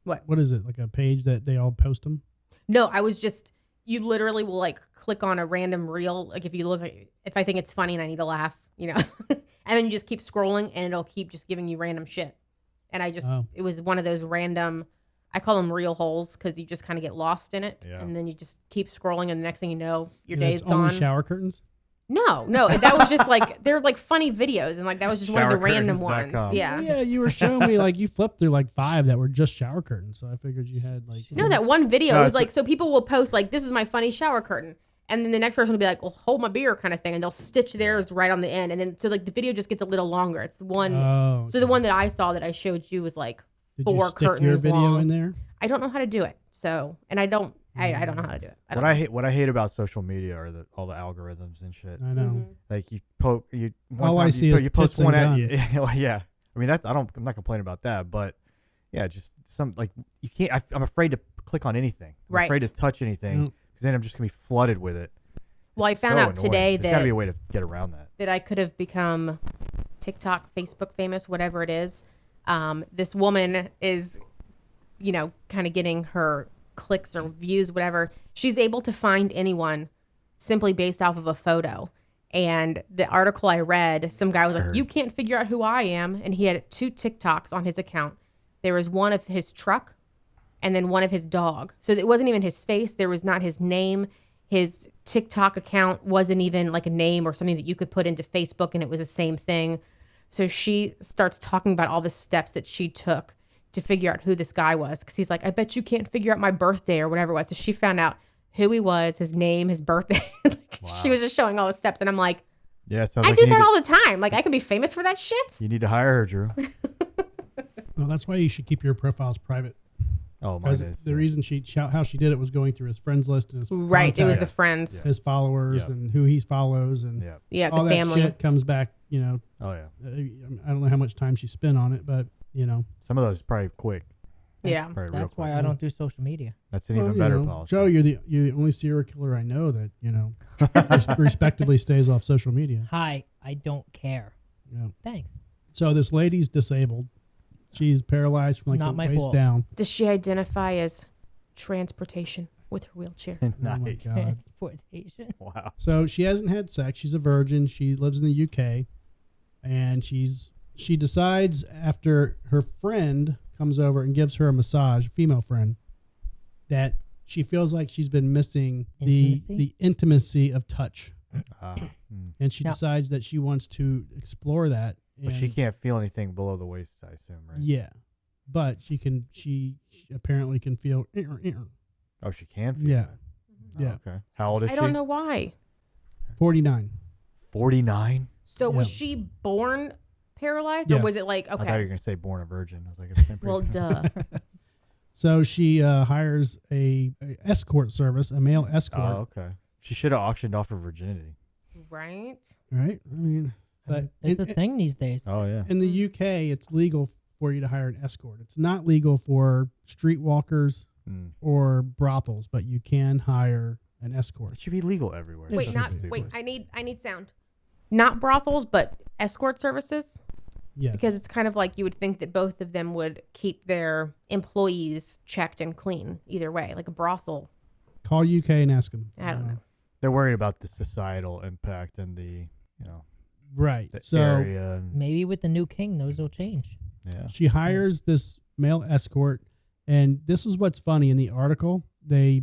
What is it, like a page that they all post them? No, I was just, you literally will like click on a random reel. Like if you look, if I think it's funny and I need to laugh, you know, and then you just keep scrolling and it'll keep just giving you random shit. And I just, it was one of those random, I call them reel holes because you just kind of get lost in it. Yeah. And then you just keep scrolling and the next thing you know, your And day's it's only gone. shower curtains? No, that was just like, they're like funny videos. And like, that was just one of the random ones. Showercurtains.com. Yeah. Yeah, you were showing me like you flipped through like 5 that were just shower curtains. So I figured you had like. No, that one video No, was it's like, so people will post like, this is my funny shower curtain. And then the next person will be like, well, hold my beer kind of thing. And they'll stitch theirs right on the end. And then, so like the video just gets a little longer. It's the one. Oh, So the one that I saw that I showed you was like Did 4 you stick your curtains video long. in there? I don't know how to do it. So, and I don't know how to do it. What I hate about social media are all the algorithms and shit. I know. Mm-hmm. Like you post All I see is you post tits and one ad, guns. yeah. I mean I'm not complaining about that, but yeah, just some like you can't. I'm afraid to click on anything. I'm Right. afraid to touch anything Mm. because then I'm just gonna be flooded with it. Well, I It's found so out annoying. today There's gotta be that a way to get around that. I could have become TikTok, Facebook famous, whatever it is. This woman is, you know, kind of getting her clicks or views, whatever. She's able to find anyone simply based off of a photo. And the article I read, some guy was like, you can't figure out who I am. And he had 2 TikToks on his account. There was one of his truck and then one of his dog. So it wasn't even his face. There was not his name. His TikTok account wasn't even like a name or something that you could put into Facebook and it was the same thing. So she starts talking about all the steps that she took to figure out who this guy was. Because he's like, I bet you can't figure out my birthday or whatever it was. So she found out who he was, his name, his birthday. She was just showing all the steps. And I'm like, Yeah, sounds I like do you that need all the time. Like I could be famous for that shit. You need to hire her, Drew. Well, that's why you should keep your profiles private. Oh, mine Because is. the reason how she did it was going through his friends list and his Right. It was the contacts, friends. his followers, Yeah. and who he follows, and Yeah. Yeah, all the that family. shit comes back. You know, Oh yeah. I don't know how much time she spent on it, but you know, Some of those probably quick. Yeah. Probably real That's why quick. I don't do social media. That's an Well, even you better know, policy. Joe, you're the only serial killer I know that respectively stays off social media. Hi, I don't care. Yeah. Thanks. So this lady's disabled. She's paralyzed from like Not the my waist fault. down. Does she identify as transportation with her wheelchair? Oh my Nice. God. Transportation. Wow. So she hasn't had sex. She's a virgin. She lives in the UK, and she decides after her friend comes over and gives her a massage, female friend, that she feels like she's been missing the intimacy of touch, and she Now- decides that she wants to explore that. But she and- can't feel anything below the waist, I assume, right? Yeah, but she apparently can feel. Oh, she can feel Yeah. that? Yeah. Okay. How old is I she? don't know why. 49. 49? So was Yeah. she born paralyzed, Yeah. or was it like I thought you okay? were going to say born a virgin. I was like, it's Well, duh. So she hires a escort service, a male escort. Oh, okay. She should have auctioned off her virginity. Right? Right? I mean, but It's a thing these days. Oh, yeah. in the UK, it's legal for you to hire an escort. It's not legal for streetwalkers Mm. or brothels, but you can hire an escort. It should be legal everywhere. It Wait, should not be. wait. I need sound. Not brothels, but escort services. Yes. Because it's kind of like you would think that both of them would keep their employees checked and clean either way, like a brothel. Call UK and ask them. I don't know. They're worried about the societal impact and the, Right. the So area. And, Maybe with the new king, those will change. yeah. she hires this male escort, and this is what's funny in the article. They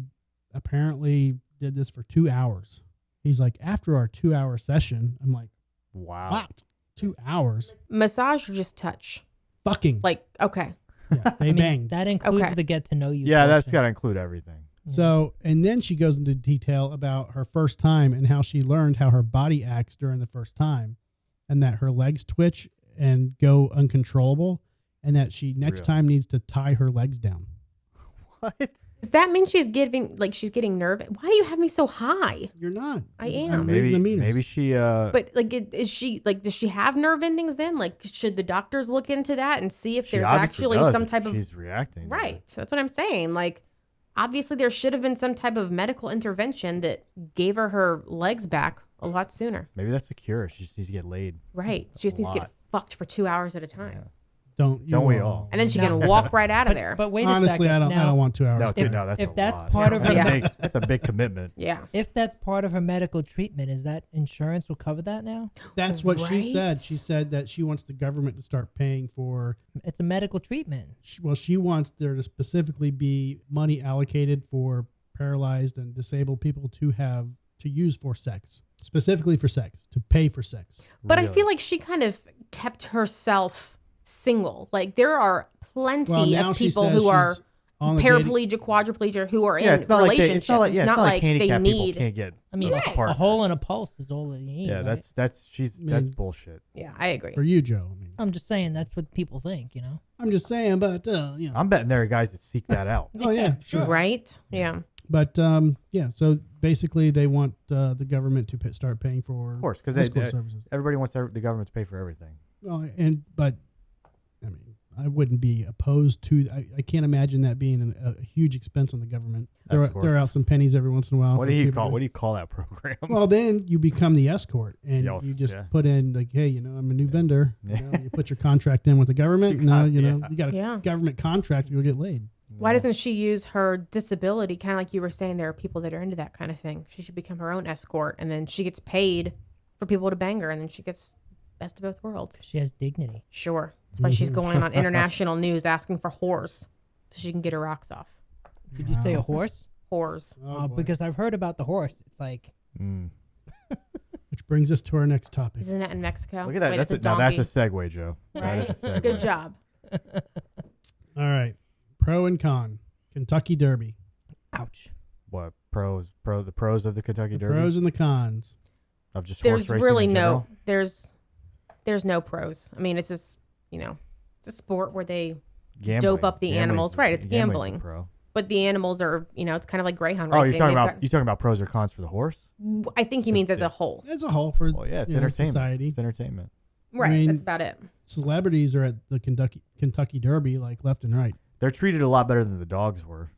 apparently did this for 2 hours. He's like, after our 2-hour session, I'm like, Wow. what? 2 hours? Massage or just touch? Fucking. Like, okay. Yeah, they I mean, banged. that includes Okay. the get to know you. Yeah, that's portion. got to include everything. So, and then she goes into detail about her first time and how she learned how her body acts during the first time, and that her legs twitch and go uncontrollable, and that she next Really? time needs to tie her legs down. What? Does that mean she's getting nervous? Why do you have me so high? You're not. I I'm am. reading the Maybe, meters. maybe she. But like, is she like? Does she have nerve endings then? Like, should the doctors look into that and see if she there's obviously actually does some if type of She's reacting. to it. right? That's what I'm saying. Like, obviously there should have been some type of medical intervention that gave her legs back a lot sooner. Maybe that's the cure. She just needs to get laid. Right? She just needs to get lot. fucked for 2 hours at a time, Yeah. Don't we all? and then she No. can walk right out of there. But wait a Honestly, second. I Now, don't want 2 hours. No, dude, If- no, that's if a that's lot. part of her- Yeah. That's a big commitment. yeah. If that's part of her medical treatment, is that insurance will cover that now? That's what she said. Right? She said that she wants the government to start paying for. It's a medical treatment. She wants there to specifically be money allocated for paralyzed and disabled people to use for sex, specifically for sex, to pay for sex. But I Really. feel like she kind of kept herself single. Like, there are plenty Well, now of she people says who are she's on the dating- paraplegic, quadriplegic, who are Yeah, in it's not like relationships. it's not like, yeah, it's not like they handicapped people need. can't get. I mean, a Right. a partner. hole in a pulse is all that you need. Yeah, right? that's mean- bullshit. Yeah, I agree. for you, Joe. I mean, I'm just saying that's what people think. I'm just saying, but I'm betting there are guys that seek that out. Oh yeah, sure. Right? Yeah. But yeah, so basically they want the government to start paying for Of course, because escort services. everybody wants the government to pay for everything. Well, but I mean, I wouldn't be opposed to. I can't imagine that being a huge expense on the government. Of course. Throw out some pennies every once in a while. What for do you people call to- What do you call that program? Well, then you become the escort, and Yeah, you just yeah. put in like, hey, I'm a new vendor. Yeah. You put your contract in with the government. You No, got- yeah. you got a Yeah. government contract. You'll get laid. Why doesn't she use her disability? Kind of like you were saying, there are people that are into that kind of thing. She should become her own escort, and then she gets paid for people to bang her, and then she gets best of both worlds. She has dignity. Sure. That's why she's going on international news asking for whores so she can get her rocks off. Did you say a horse? Whores. Oh, boy. Because I've heard about the horse. It's like Mm. Which brings us to our next topic. Isn't that in Mexico? Look at that. Wait, That's it's a, a now donkey. that's a segue, Joe. That is a segue. Good job. All right, pro and con. Kentucky Derby. ouch. What the pros of the Kentucky The Derby? pros and the cons. Of just There's horse racing really in no general? there's no pros. I mean, it's just, it's a sport where they Gambling. dope up the animals. Right, it's Gambling's the gambling. Pro. but the animals are, it's kind of like greyhound Oh, racing. you're talking They've about pros or cons for the horse? got- I think he means as a whole. As a whole, for Well, yeah, it's you know, entertainment. society. It's entertainment. Right, mean- that's about it. Celebrities are at the Kentucky Derby like left and right. They're treated a lot better than the dogs were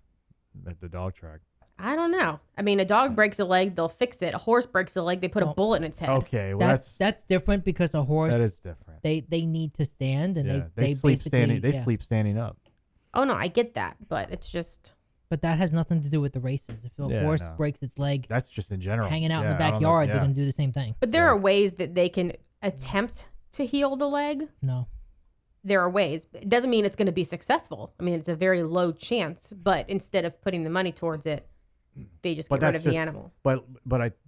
at the dog track. I don't know. I mean, a dog breaks a leg, they'll fix it. A horse breaks a leg, they put a bullet in its head. Okay, well that's different because a horse that is different. They need to stand and they sleep basically standing. They sleep standing up. Oh no, I get that, but it's just. But that has nothing to do with the races. If a horse breaks its leg, that's just in general. Hanging out in the backyard, they're gonna do the same thing. But there are ways that they can attempt to heal the leg. No. There are ways. It doesn't mean it's going to be successful. I mean, it's a very low chance, but instead of putting the money towards it, they just get rid of the animal. But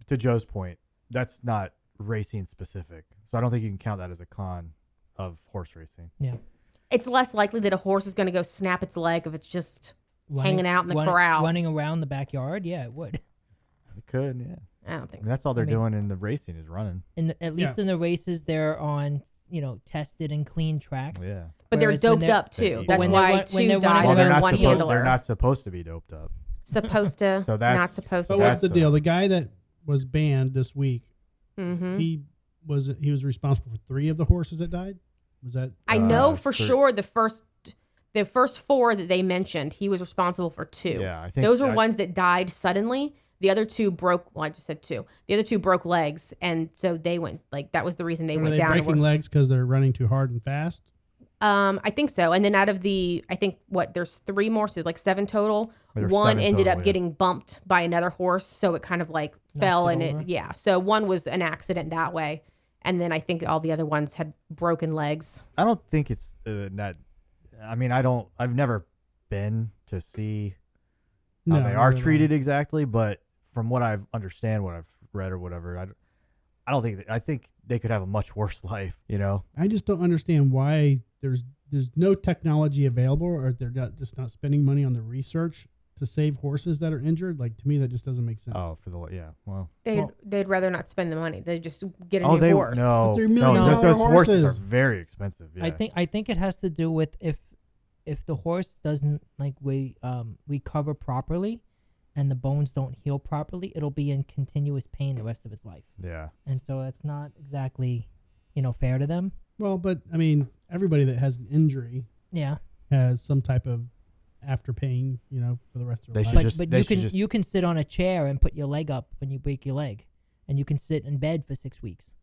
to Joe's point, that's not racing specific. So I don't think you can count that as a con of horse racing. Yeah. It's less likely that a horse is going to go snap its leg if it's just hanging out in the corral. Running around the backyard? Yeah, it would. It could, yeah. I don't think so. That's all they're doing in the racing is running. At least in the races, they're on tested and clean tracks. Yeah. But they're doped up too. That's why two died and one handler. They're not supposed to be doped up. Supposed to, so not supposed to. But what's the deal? The guy that was banned this week, mm-hmm. he was responsible for 3 of the horses that died? Was that? I know for sure the first 4 that they mentioned, he was responsible for 2. Yeah, I think those were ones that died suddenly. The other 2 broke. Well, I just said 2. The other 2 broke legs, and so they went that was the reason they went down. Were they breaking legs because they're running too hard and fast? I think so. And then out of there's 3 more, so like 7 total. One ended up getting bumped by another horse, so it kind of fell and so one was an accident that way, and then I think all the other ones had broken legs. I don't think it's not. I mean, I've never been to see how they are treated exactly, but from what I understand, what I've read or whatever, I don't think I think they could have a much worse life. I just don't understand why there's no technology available, or they're just not spending money on the research to save horses that are injured. Like, to me, that just doesn't make sense. Oh, well, they'd rather not spend the money. They just get a new horse. No, they're $1 million those horses. Horses are very expensive. Yeah. I think it has to do with if the horse doesn't recover properly, and the bones don't heal properly, it'll be in continuous pain the rest of its life. Yeah. And so that's not exactly, fair to them. Well, but I mean, everybody that has an injury, has some type of after pain, for the rest of their life. But you can sit on a chair and put your leg up when you break your leg, and you can sit in bed for 6 weeks,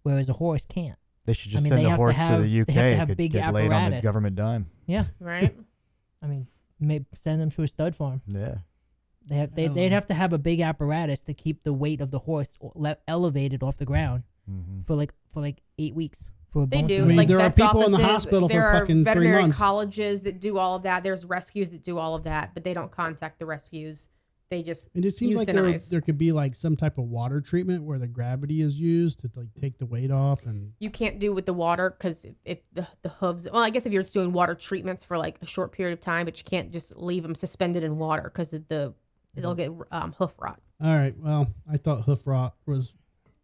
whereas a horse can't. They should just send the horse to the UK. They have to have could big get apparatus. laid on the government dime. Yeah. Right. I mean, maybe send them to a stud farm. Yeah. They'd have to have a big apparatus to keep the weight of the horse elevated off the ground for like 8 weeks. They do. I mean, there are people in the hospital for fucking 3 months. There are veterinary colleges that do all of that. There's rescues that do all of that, but they don't contact the rescues. They just And it seems like there could be some type of water treatment where the gravity is used to take the weight off. And you can't do with the water because if the hooves. Well, I guess if you're doing water treatments for a short period of time, but you can't just leave them suspended in water because they'll get hoof rot. All right. Well, I thought hoof rot was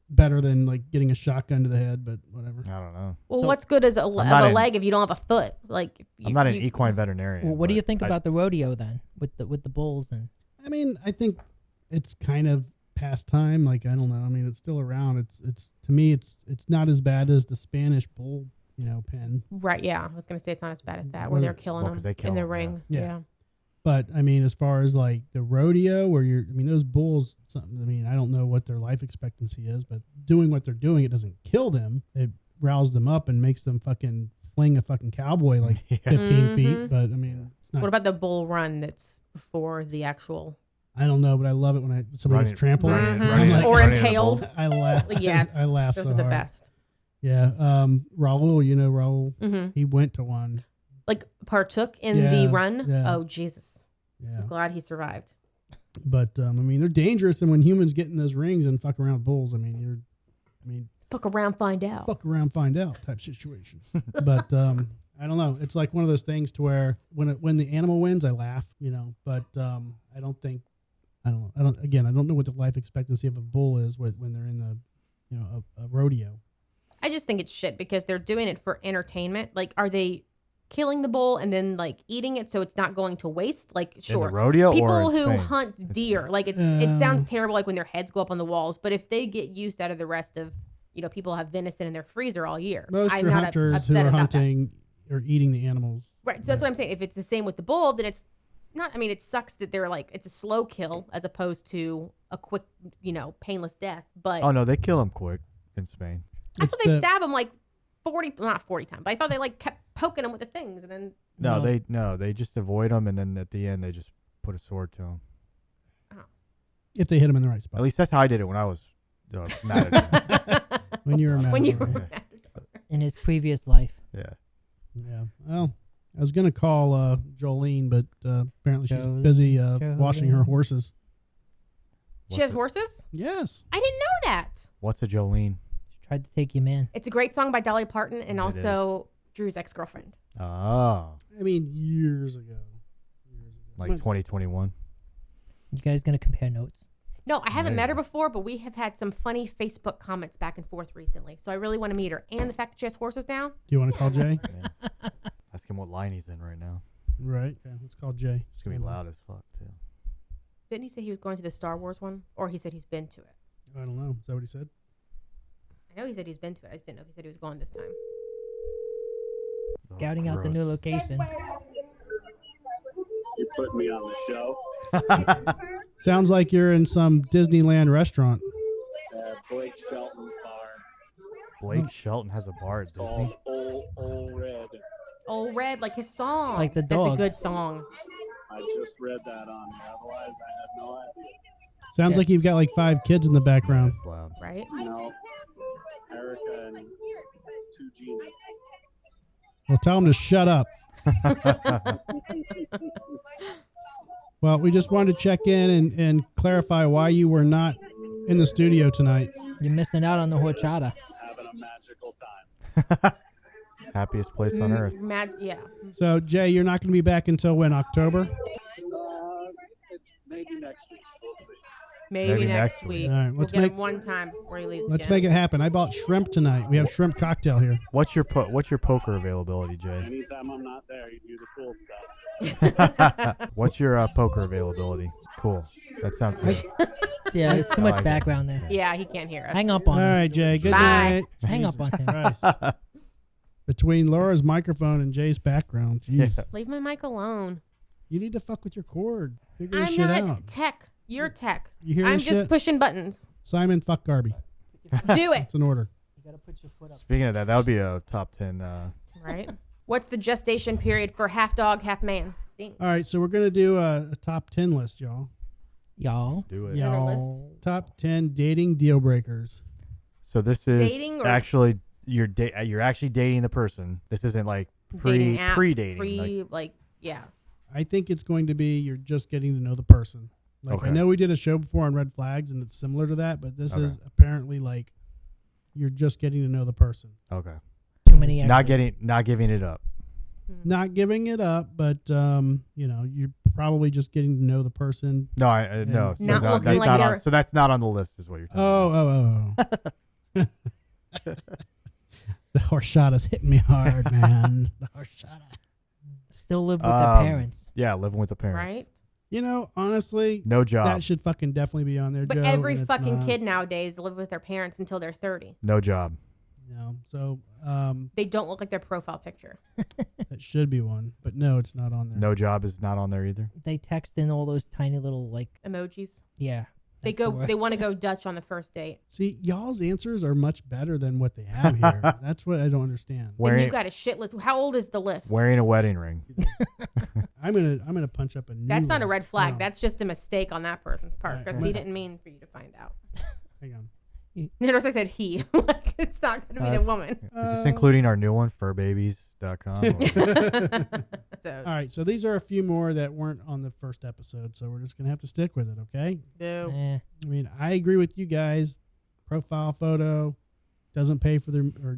better than getting a shotgun to the head, but whatever. I don't know. Well, what's good as a leg if you don't have a foot? I'm not an equine veterinarian. Well, what do you think about the rodeo then with the bulls and? I mean, I think it's kind of past time. I don't know. I mean, it's still around. It's to me, it's not as bad as the Spanish bull, pen. Right. Yeah, I was gonna say it's not as bad as that where they're killing them in the ring. Yeah. But I mean, as far as the rodeo where those bulls, I don't know what their life expectancy is, but doing what they're doing, it doesn't kill them. It rouses them up and makes them fucking fling a fucking cowboy 15 feet. But I mean, it's not. What about the bull run that's before the actual? I don't know, but I love it when somebody gets trampled. Or impaled. I laugh. Yes. I laugh Those so are the hard. best. Yeah. Raul, Raul, mm-hmm. he went to one. Partook in the run? Yeah. Oh, Jesus. Yeah. I'm glad he survived. But, they're dangerous. And when humans get in those rings and fuck around with bulls, fuck around, find out. Fuck around, find out type situation. But, I don't know. It's one of those things to where when the animal wins, I laugh, but, I don't know what the life expectancy of a bull is when they're in a rodeo. I just think it's shit because they're doing it for entertainment. Are they killing the bull and then eating it so it's not going to waste? Sure. In the rodeo people or who Spain? hunt deer, it sounds terrible when their heads go up on the walls, but if they get used out of the rest of, people have venison in their freezer all year. Most I'm are not hunters upset who are about hunting or eating the animals Right. So that's what I'm saying. If it's the same with the bull, then it's not. I mean, it sucks that they're like it's a slow kill as opposed to a quick, painless death. But Oh no, they kill him quick in Spain. I thought they stab him like 40, not 40 times, but I thought they like kept poking him with the things and then. No, they just avoid him, and then at the end they just put a sword to him. If they hit him in the right spot. At least that's how I did it when I was mad at him. When you were mad. When you at were her. mad. In his previous life. Yeah. Yeah. Well, I was gonna call Jolene, but apparently she's Jolene, busy washing her Jolene. horses. She has horses? Yes. I didn't know that. What's a Jolene? She tried to take you, man. It's a great song by Dolly Parton and It also Drew's ex-girlfriend. Oh, I mean, years ago. like When- 2021. You guys gonna compare notes? No, I haven't met her Maybe. before, but we have had some funny Facebook comments back and forth recently. So I really want to meet her. And the fact that she has horses now. Do you want to call Jay? Yeah. Ask him what line he's in right now. Right. Okay. Let's call Jay. It's gonna be loud as fuck too. Didn't he say he was going to the Star Wars one? Or he said he's been to it? I don't know. Is that what he said? I know he said he's been to it. I just didn't know if he said he was going this time. Oh, Scouting out the new gross. location. You put me on the show. Sounds like you're in some Disneyland restaurant. Blake Shelton's bar. Blake Shelton has a bar at It's called Disney. Old Red. Old Red, like his song. Like the That's a dog. good song. I just read that on there. Otherwise, I had no idea. Sounds Yeah. like you've got like 5 kids in the background. That's loud. Right? No, Erica and 2 Genius. Well, tell them to shut up. Well, we just wanted to check in and clarify why you were not in the studio tonight. You're missing out on the horchata. Having a magical time. Happiest place on earth. Yeah. So, Jay, you're not going to be back until when? October? It's maybe next week. We'll see. Maybe Maybe next next week. week. All right, We'll let's get make- him one time before he leaves Let's again. make it happen. I bought shrimp tonight. We have shrimp cocktail here. What's your poker availability, Jay? Anytime I'm not there, you do the cool stuff. What's your poker availability? Cool. That sounds good. Yeah, there's too I much like it. background there. Yeah, he can't hear us. Hang up All on him. right, Jay. Good Bye. night. Hang up Jesus on him. Christ. Between Laura's microphone and Jay's background, jeez. Yeah. Leave my mic alone. You need to fuck with your cord. Figure this I'm shit not out. tech. You're tech. You hear I'm this just shit? pushing buttons. Simon, fuck Garby. Do it. It's an order. You gotta put your foot up. Speaking of that, that would be a top 10. Right? What's the gestation period for half dog, half man? Think. All right, so we're going to do a top 10 list, y'all. Y'all. Do it. Yeah. a Y'all. Top 10 dating deal breakers. So this is Dating or- actually you're actually dating the person. This isn't like Dating app. pre-dating. Yeah. I think it's going to be you're just getting to know the person. Like I Okay. know we did a show before on red flags and it's similar to that, but this Okay. is apparently like you're just getting to know the person. Okay. Too many Not extras. not giving it up. Not giving it up, but you're probably just getting to know the person. No, no. So Not looking that's like not they're- on, so that's not on the list, is what you're telling me. Oh. The horchata's hitting me hard, man. The horchata. Still live with their parents. Yeah, living with the parents. Right? Honestly, No job. that should fucking definitely be on there, But Joe, every and it's fucking not. kid nowadays live with their parents until they're 30. No job. No, so They don't look like their profile picture. that should be one, but no, it's not on there. No job is not on there either. They text in all those tiny little Emojis. yeah. They that's the go. word. They want to go Dutch on the first date. See, y'all's answers are much better than what they have here. That's what I don't understand. And Wearing you got a shit list. How old is the list? wearing a wedding ring. I'm gonna punch up a new. That's not a list. red flag. No, That's just a mistake on that person's part Right, because right. he didn't mean for you to find out. hang on. Notice I said he. Like it's not going to be the woman. Is this including our new one, furbabies.com? or- So, All right, so these are a few more that weren't on the first episode, so we're just gonna have to stick with it, okay? no. Eh, I mean, I agree with you guys. Profile photo doesn't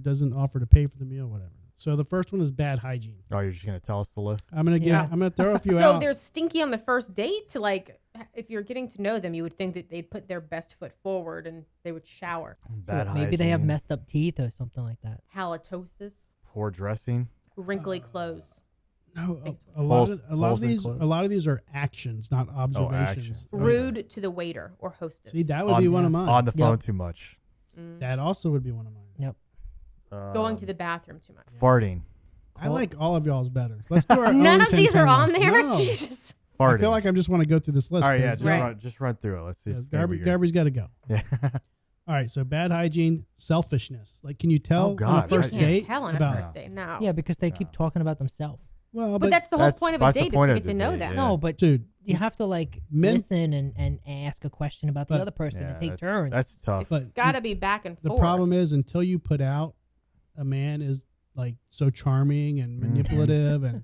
doesn't offer to pay for the meal, whatever. So the first one is bad hygiene. Oh, you're just gonna tell us the list? I'm gonna give. Yeah. I'm gonna throw a few So out. they're stinky on the first date. To like, if you're getting to know them, you would think that they'd put their best foot forward and they would shower. Bad maybe they have hygiene, messed up teeth or something like that. Halitosis, poor dressing. wrinkly clothes, No, a lot of Holes in these clothes. a lot of these are actions, not observations. actions. Okay. rude to the waiter or hostess. See, that would be one of mine. On the phone Yep. too much. Mm. That also would be one of mine. Yep. Going to the bathroom too much. Farting. I like all of y'all's better. Let's do our None own of these 10-10 are on list. there. No. Jesus. I Farting. feel like I just want to go through this list. All right, yeah, 'cause, just run through it. Let's see. yeah, if maybe Garby's got to go. Yeah. All right, so bad hygiene, selfishness. Like, can you tell on God, a You first can't date tell on a about? first date. No. Yeah, because they keep talking about themselves. Well, But that's the whole That's- point of a that's the date is point to of get the to know date, them. yeah. No, but dude, you have to like Men- listen and ask a question about the But- other person and take that's, turns. That's tough. It's But got to be back and the forth. problem is until you put out a man is like so charming and manipulative and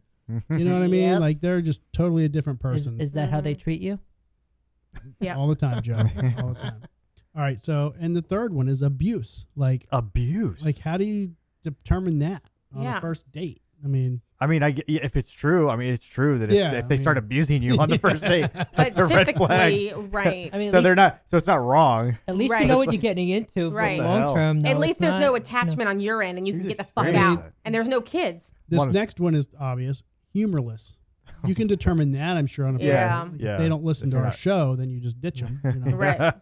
you know what I mean? Yep. Like they're just totally a different person Is that how they treat you? Yeah. all the time, Joe. All the time. All right, so and the third one is abuse. Like Abuse. how do you determine that on Yeah. a first date? I mean, if it's true, it's true that if, Yeah, if they I start mean- abusing you on the first date, But that's a red flag. typically, right. I mean, So at they're least, not. So it's not wrong. at least you Right. know what you're getting into for Right. What the hell? long term. At least there's no attachment on your end, and you can Jesus get the fuck Christ. out. And there's no kids. this One of- next one is obvious, humorless. You can determine that, I'm sure, on a first Yeah. date. Like, Yeah. If they don't listen If to you're our not- show, then you just ditch them. You know? Right.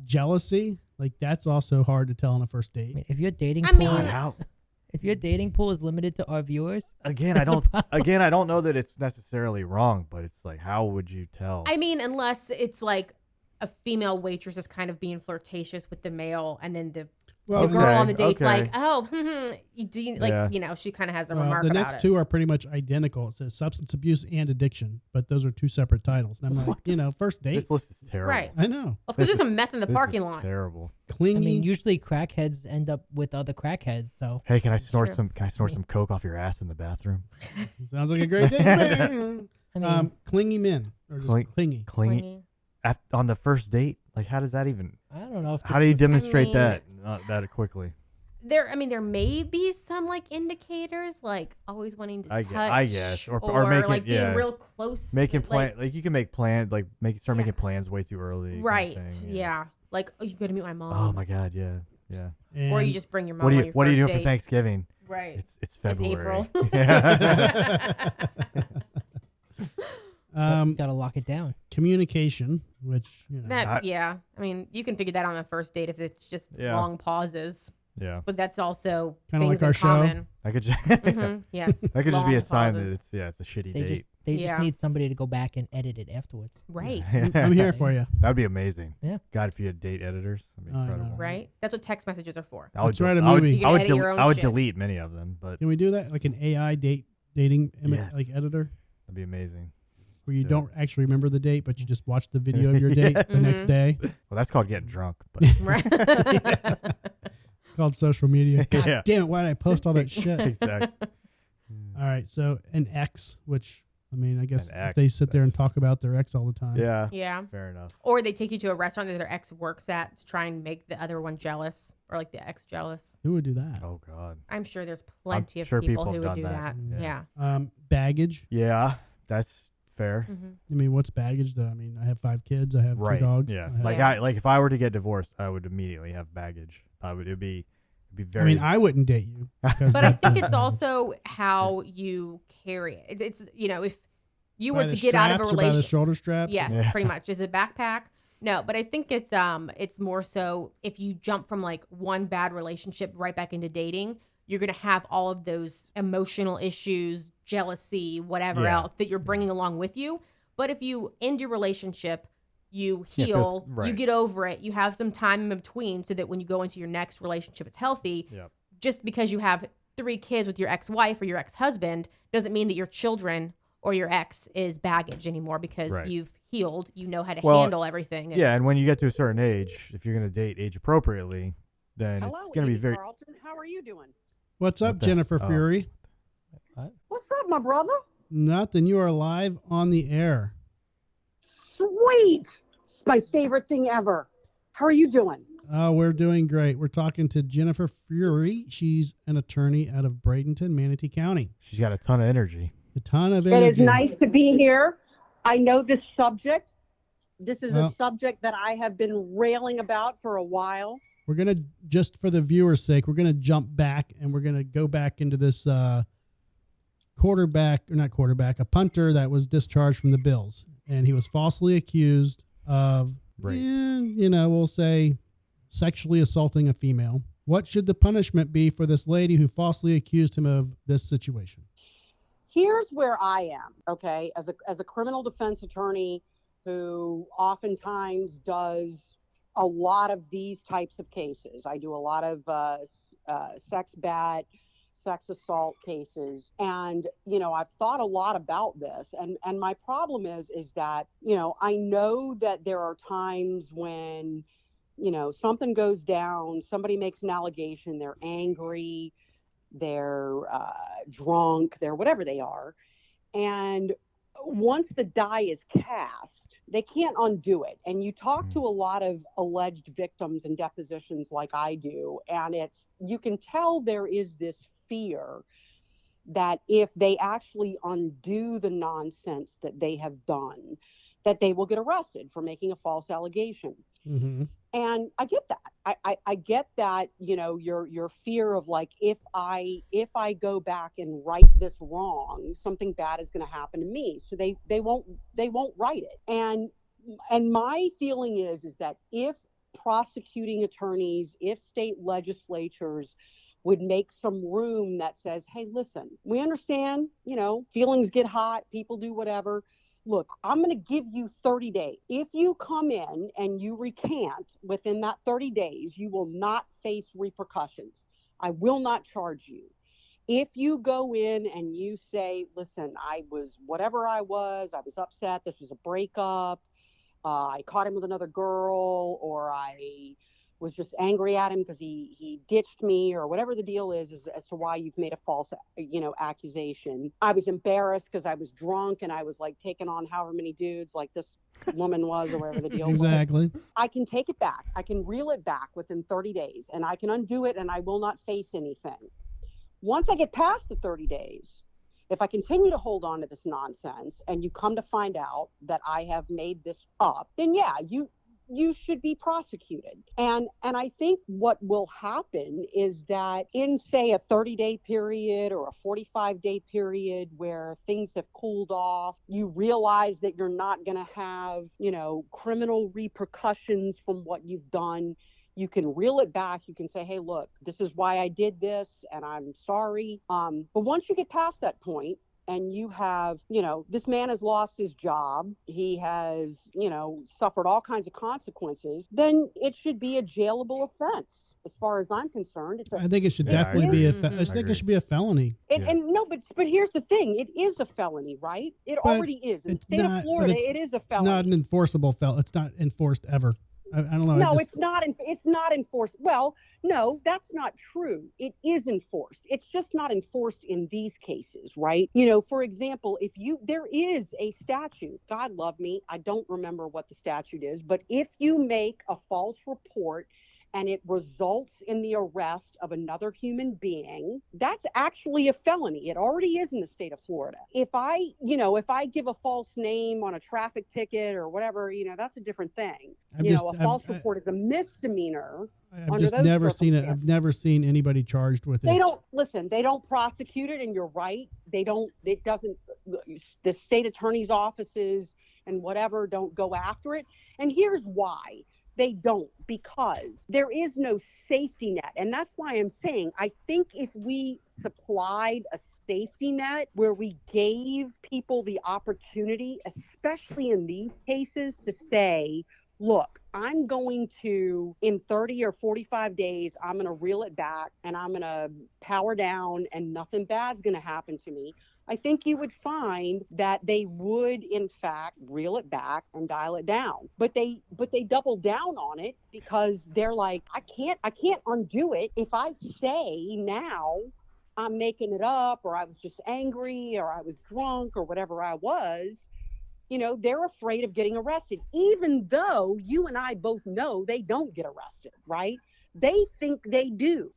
Jealousy, like that's also hard to tell on a first I date. mean, if your dating I pool, mean- God, how? if your dating pool is limited to our viewers, Again, That's a problem. I don't know that it's necessarily wrong, but it's like, how would you tell? I mean, unless it's like a female waitress is kind of being flirtatious with the male, and then the Well, girl on the okay, date's okay. like, oh, do you like, Yeah. she kind of has a well, remark the about next it. two are pretty much identical. It says substance abuse and addiction, but those are two separate titles. And I'm like, first date. This list is terrible. Right. I know. Let's go do some meth in the This parking is lot. Terrible. Clingy. I mean, usually crackheads end up with other crackheads. So Hey, can I snort true. some? Can I snort some coke off your ass in the bathroom? Sounds like a great date. to me. I mean, Clingy men or just clingy. Clingy on the first date. Like, how does that even? I don't know. If How do you this demonstrate mean- that that quickly? There may be some like indicators, like always wanting to I touch, guess. Or making- like being yeah. real close, Making like, plan, like you can make plans, like start Yeah. making plans way too early. kind of right? thing, Yeah, like you got to meet my mom, Oh my God, yeah. And or you just bring your mom. What do on you your What are you first doing date. for Thanksgiving? Right. It's February. April. Yeah. gotta lock it down. communication, which That yeah, I mean you can figure that on the first date if it's just Yeah. long pauses, Yeah. but that's also Kinda things like our in show. common. That could just, Yes, that could just be long a sign pauses. that it's a shitty They date. just they Yeah. just need somebody to go back and edit it afterwards. Right, I'm here for you. That'd be amazing. Yeah. God, if you had date editors, that'd be I know. incredible. right. That's what text messages are for. I would Let's write a I would- movie. You I can would, edit your own I would shit. delete many of them, but Can we do that? Like an AI dating Yes. like editor, that'd be amazing. where you Do it. don't actually remember the date, but you just watch the video of your date the next Mhm. day. Well, that's called getting drunk. But Right. It's called social media. God Yeah. damn it! Why did I post all that shit? exactly. All right, so an ex, which I mean, I guess An if ex, they sit there and talk about their ex all the time. Yeah. Yeah. Fair enough. Or they take you to a restaurant that their ex works at to try and make the other one jealous, or like the ex jealous. Who would do that? Oh God. I'm sure there's plenty of sure people people who have would do done that. that. Yeah. Baggage. Yeah, that's fair. Mhm. I mean, what's baggage though? I mean, I have 5 kids. I have Right. 2 dogs. Yeah. I have- Like Yeah. if I were to get divorced, I would immediately have baggage. It'd be I very. mean, I wouldn't date you. Because But I of think that. it's also how you carry it. It's if you By were the to get out of a straps or by the relationship, shoulder straps. yes, Yeah. pretty much. Is it backpack? No, but I think it's more so if you jump from like one bad relationship right back into dating, you're gonna have all of those emotional issues, jealousy, whatever Yeah. else that you're bringing along with you. But if you end your relationship, you Yeah, 'cause- heal, you right. get over it, you have some time in between, so that when you go into your next relationship, it's healthy. Yep. Just because you have 3 kids with your ex-wife or your ex-husband doesn't mean that your children or your ex is baggage anymore, because Right. you've healed, you know how to Well, handle everything. And Yeah, and when you get to a certain age, if you're gonna date age appropriately, then Hello, it's gonna be Amy very. Carlton. How are you doing? What's up, What the- Jennifer oh. Fury? What's up, my brother? Nothing. You are live on the air. Sweet. It's my favorite thing ever. How are you doing? We're doing great. We're talking to Jennifer Fury. She's an attorney out of Bradenton, Manatee County. She's got a ton of energy. A ton of It energy. is nice to be here. I know this subject. This is Well- a subject that I have been railing about for a while. We're going to, just for the viewer's sake, we're going to jump back and we're going to go back into this a punter that was discharged from the Bills. And he was falsely accused of, Rape. we'll say sexually assaulting a female. What should the punishment be for this lady who falsely accused him of this situation? Here's where I am, okay, as a criminal defense attorney who oftentimes does a lot of these types of cases. I do a lot of sex bat, sex assault cases, and I've thought a lot about this. And my problem is that I know that there are times when something goes down, somebody makes an allegation, they're angry, they're drunk, they're whatever they are. And once the die is cast, they can't undo it. And you talk to a lot of alleged victims in depositions like I do, and you can tell there is this fear that if they actually undo the nonsense that they have done, that they will get arrested for making a false allegation. Mm-hmm. And I get that. I get that, your fear of like, if I go back and right this wrong, something bad is going to happen to me. So they won't right it. And my feeling is that if prosecuting attorneys, if state legislatures would make some room that says, hey, listen, we understand, feelings get hot, people do whatever. Look, I'm going to give you 30 days. If you come in and you recant within that 30 days, you will not face repercussions. I will not charge you. If you go in and you say, listen, I was whatever I was upset, this was a breakup, I caught him with another girl, or I was just angry at him because he ditched me, or whatever the deal is as to why you've made a false, accusation. I was embarrassed because I was drunk and I was like taking on however many dudes like this woman was, or whatever the deal Exactly. was. I can take it back. I can reel it back within 30 days and I can undo it and I will not face anything. Once I get past the 30 days, if I continue to hold on to this nonsense and you come to find out that I have made this up, then yeah, you should be prosecuted. And I think what will happen is that in, say, a 30-day period or a 45-day period where things have cooled off, you realize that you're not going to have, criminal repercussions from what you've done. You can reel it back. You can say, hey, look, this is why I did this and I'm sorry. But once you get past that point, and you have, this man has lost his job, he has, suffered all kinds of consequences, then it should be a jailable offense. As far as I'm concerned, I think it should definitely be I think it should be a felony. And no, but here's the thing: it is a felony, right? It already is. In the state of Florida, it is a felony. It's not an enforceable felony. It's not enforced ever. I don't know. No, it's not. It's not enforced. Well, no, that's not true. It is enforced. It's just not enforced in these cases, right? For example, there is a statute. God love me, I don't remember what the statute is, but if you make a false report and it results in the arrest of another human being, that's actually a felony. It already is in the state of Florida. If I give a false name on a traffic ticket or whatever, that's a different thing. A false report is a misdemeanor. I've just never seen it. I've never seen anybody charged with it. They don't prosecute it, and you're right. The state attorney's offices and whatever don't go after it. And here's why. They don't, because there is no safety net. And that's why I'm saying, I think if we supplied a safety net where we gave people the opportunity, especially in these cases, to say, look, I'm going to, in 30 or 45 days, I'm going to reel it back and I'm going to power down and nothing bad's going to happen to me. I think you would find that they would, in fact, reel it back and dial it down. But they double down on it because they're like, I can't undo it. If I say now I'm making it up, or I was just angry, or I was drunk, or whatever I was, they're afraid of getting arrested, even though you and I both know they don't get arrested, right? They think they do.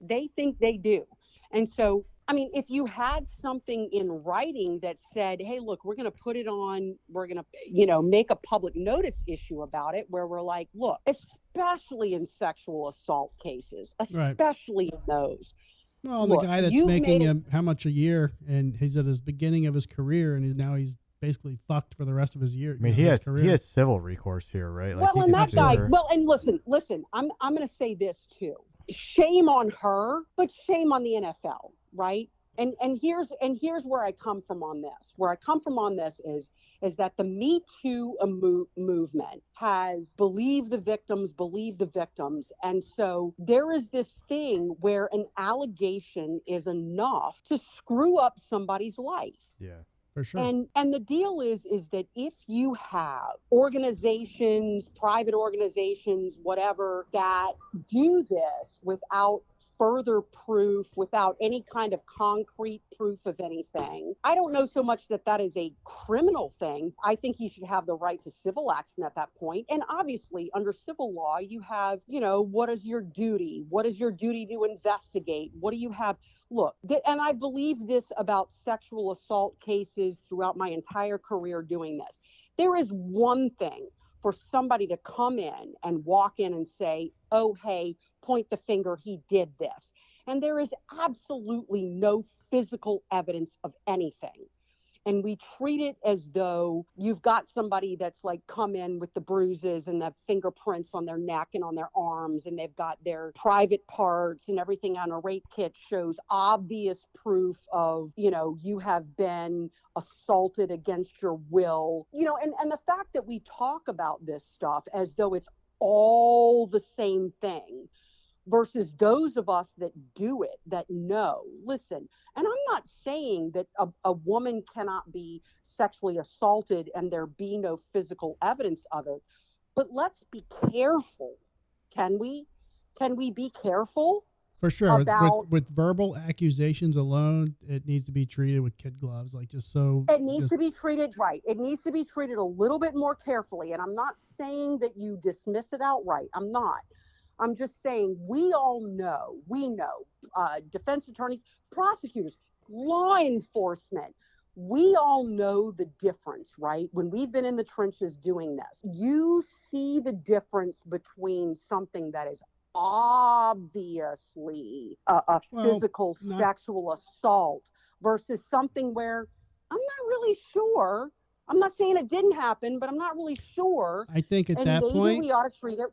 And so, I mean, if you had something in writing that said, hey, look, we're going to put it on, we're going to, make a public notice issue about it, where we're like, look, especially in sexual assault cases, especially in those. Well, look, the guy that's making how much a year, and he's at his beginning of his career, and he's basically fucked for the rest of his year. I mean, he has civil recourse here, right? Like, well, and that guy, and listen, I'm going to say this too. Shame on her, but shame on the NFL, right? And here's where I come from on this. Where I come from on this is that the Me Too movement has believe the victims, and so there is this thing where an allegation is enough to screw up somebody's life. Yeah. For sure. And the deal is that if you have organizations, private organizations, whatever, that do this without further proof, without any kind of concrete proof of anything, I don't know so much that that is a criminal thing. I think you should have the right to civil action at that point. And obviously, under civil law, you have, what is your duty? What is your duty to investigate? What do you have? Look, and I believe this about sexual assault cases throughout my entire career doing this. There is one thing for somebody to come in and walk in and say, oh, hey, point the finger, he did this. And there is absolutely no physical evidence of anything. And we treat it as though you've got somebody that's like come in with the bruises and the fingerprints on their neck and on their arms, and they've got their private parts and everything on a rape kit shows obvious proof of, you have been assaulted against your will, and the fact that we talk about this stuff as though it's all the same thing versus those of us that do it, that know, listen, and I'm not saying that a woman cannot be sexually assaulted and there be no physical evidence of it, but let's be careful. Can we? Can we be careful? For sure. About, with verbal accusations alone, it needs to be treated with kid gloves. Like it needs to be treated right. It needs to be treated a little bit more carefully. And I'm not saying that you dismiss it outright. I'm not. I'm just saying we know, defense attorneys, prosecutors, law enforcement, we all know the difference, right? When we've been in the trenches doing this, you see the difference between something that is obviously a physical sexual assault versus something where I'm not really sure. I'm not saying it didn't happen, but I'm not really sure. I think at that maybe point, we ought to treat it.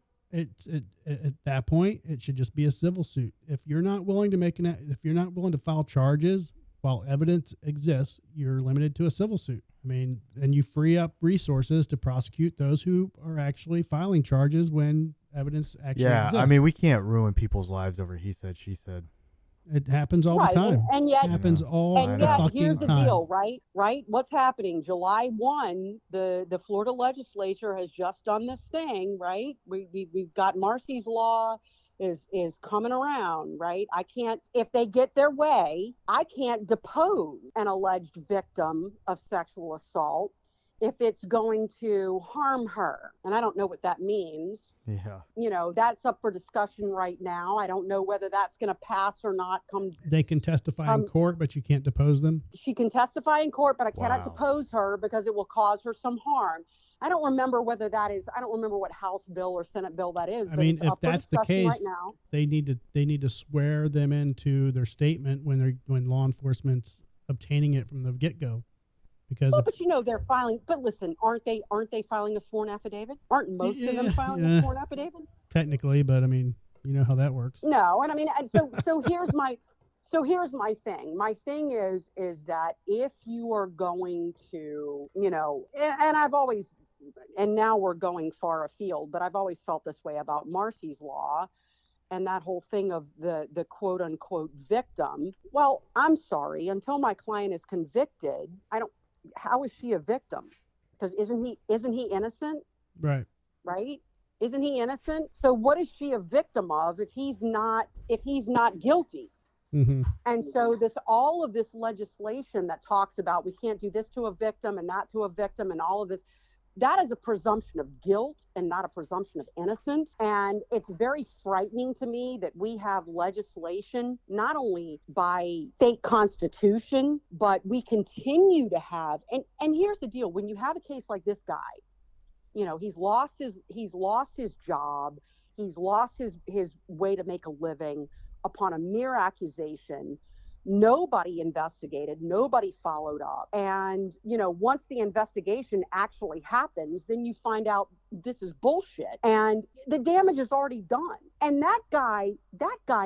At that point, it should just be a civil suit. If you're not willing to file charges while evidence exists, you're limited to a civil suit. I mean, and you free up resources to prosecute those who are actually filing charges when evidence actually exists. I mean, we can't ruin people's lives over he said, she said. It happens all the time. And yet, it happens all the fucking here's the time. deal, right? What's happening? July 1, the Florida legislature has just done this thing, right? We've got Marcy's law is coming around, right? If they get their way, I can't depose an alleged victim of sexual assault if it's going to harm her. And I don't know what that means. Yeah. That's up for discussion right now. I don't know whether that's going to pass or not. They can testify in court, but you can't depose them? She can testify in court, but I cannot depose her because it will cause her some harm. I don't remember what House bill or Senate bill that is. I mean, if that's the case, right now, they need to swear them into their statement when law enforcement's obtaining it from the get-go. Because but they're filing. But listen, aren't they filing a sworn affidavit? Aren't most of them filing a sworn affidavit? Technically, but I mean, you know how that works. No, and I mean, so here's my thing. My thing is that if you are going to, and I've always, and now we're going far afield, but I've always felt this way about Marcy's law. And that whole thing of the quote unquote victim. Well, I'm sorry, until my client is convicted, how is she a victim? Because isn't he innocent? Right. Isn't he innocent? So what is she a victim of if he's not guilty? Mm-hmm. And so all of this legislation that talks about we can't do this to a victim and that to a victim and all of this, that is a presumption of guilt and not a presumption of innocence. And it's very frightening to me that we have legislation, not only by state constitution, but we continue to have, and here's the deal, when you have a case like this guy, he's lost his job, he's lost his way to make a living upon a mere accusation. Nobody investigated, nobody followed up. And, once the investigation actually happens, then you find out this is bullshit and the damage is already done. And that guy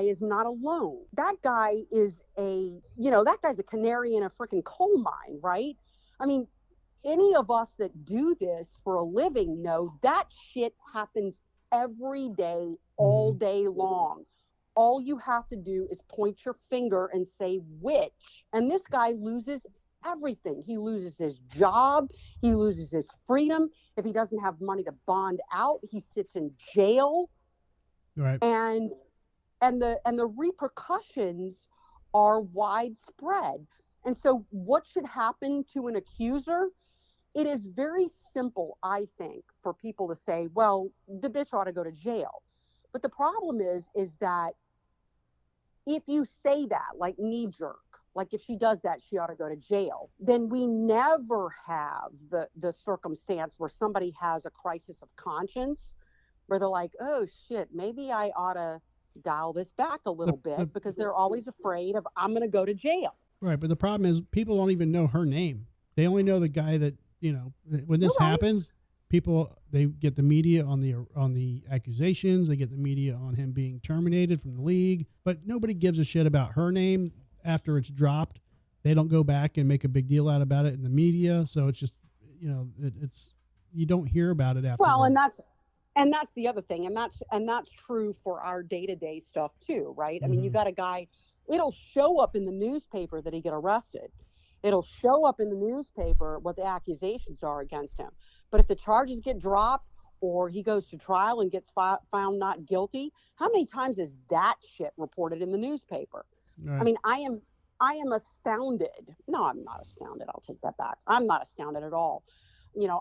is not alone. That guy is that guy's a canary in a freaking coal mine, right? I mean, any of us that do this for a living know that shit happens every day, all day long. All you have to do is point your finger and say which. And this guy loses everything. He loses his job. He loses his freedom. If he doesn't have money to bond out, he sits in jail. Right. And the repercussions are widespread. And so what should happen to an accuser? It is very simple, I think, for people to say, well, the bitch ought to go to jail. But the problem is that if you say that, like knee jerk, like if she does that, she ought to go to jail, then we never have the circumstance where somebody has a crisis of conscience, where they're like, oh shit, maybe I ought to dial this back a little bit, because they're always afraid of, I'm going to go to jail. Right. But the problem is people don't even know her name. They only know the guy that, when this happens, people, they get the media on the accusations. They get the media on him being terminated from the league, but nobody gives a shit about her name after it's dropped. They don't go back and make a big deal out about it in the media. So it's just, it's, you don't hear about it after. Well, and that's the other thing. And that's true for our day-to-day stuff too, right? I mean, you got a guy, it'll show up in the newspaper that he get arrested. It'll show up in the newspaper what the accusations are against him. But if the charges get dropped or he goes to trial and gets found not guilty, how many times is that shit reported in the newspaper? Right. I mean, I am astounded. No, I'm not astounded. I'll take that back. I'm not astounded at all.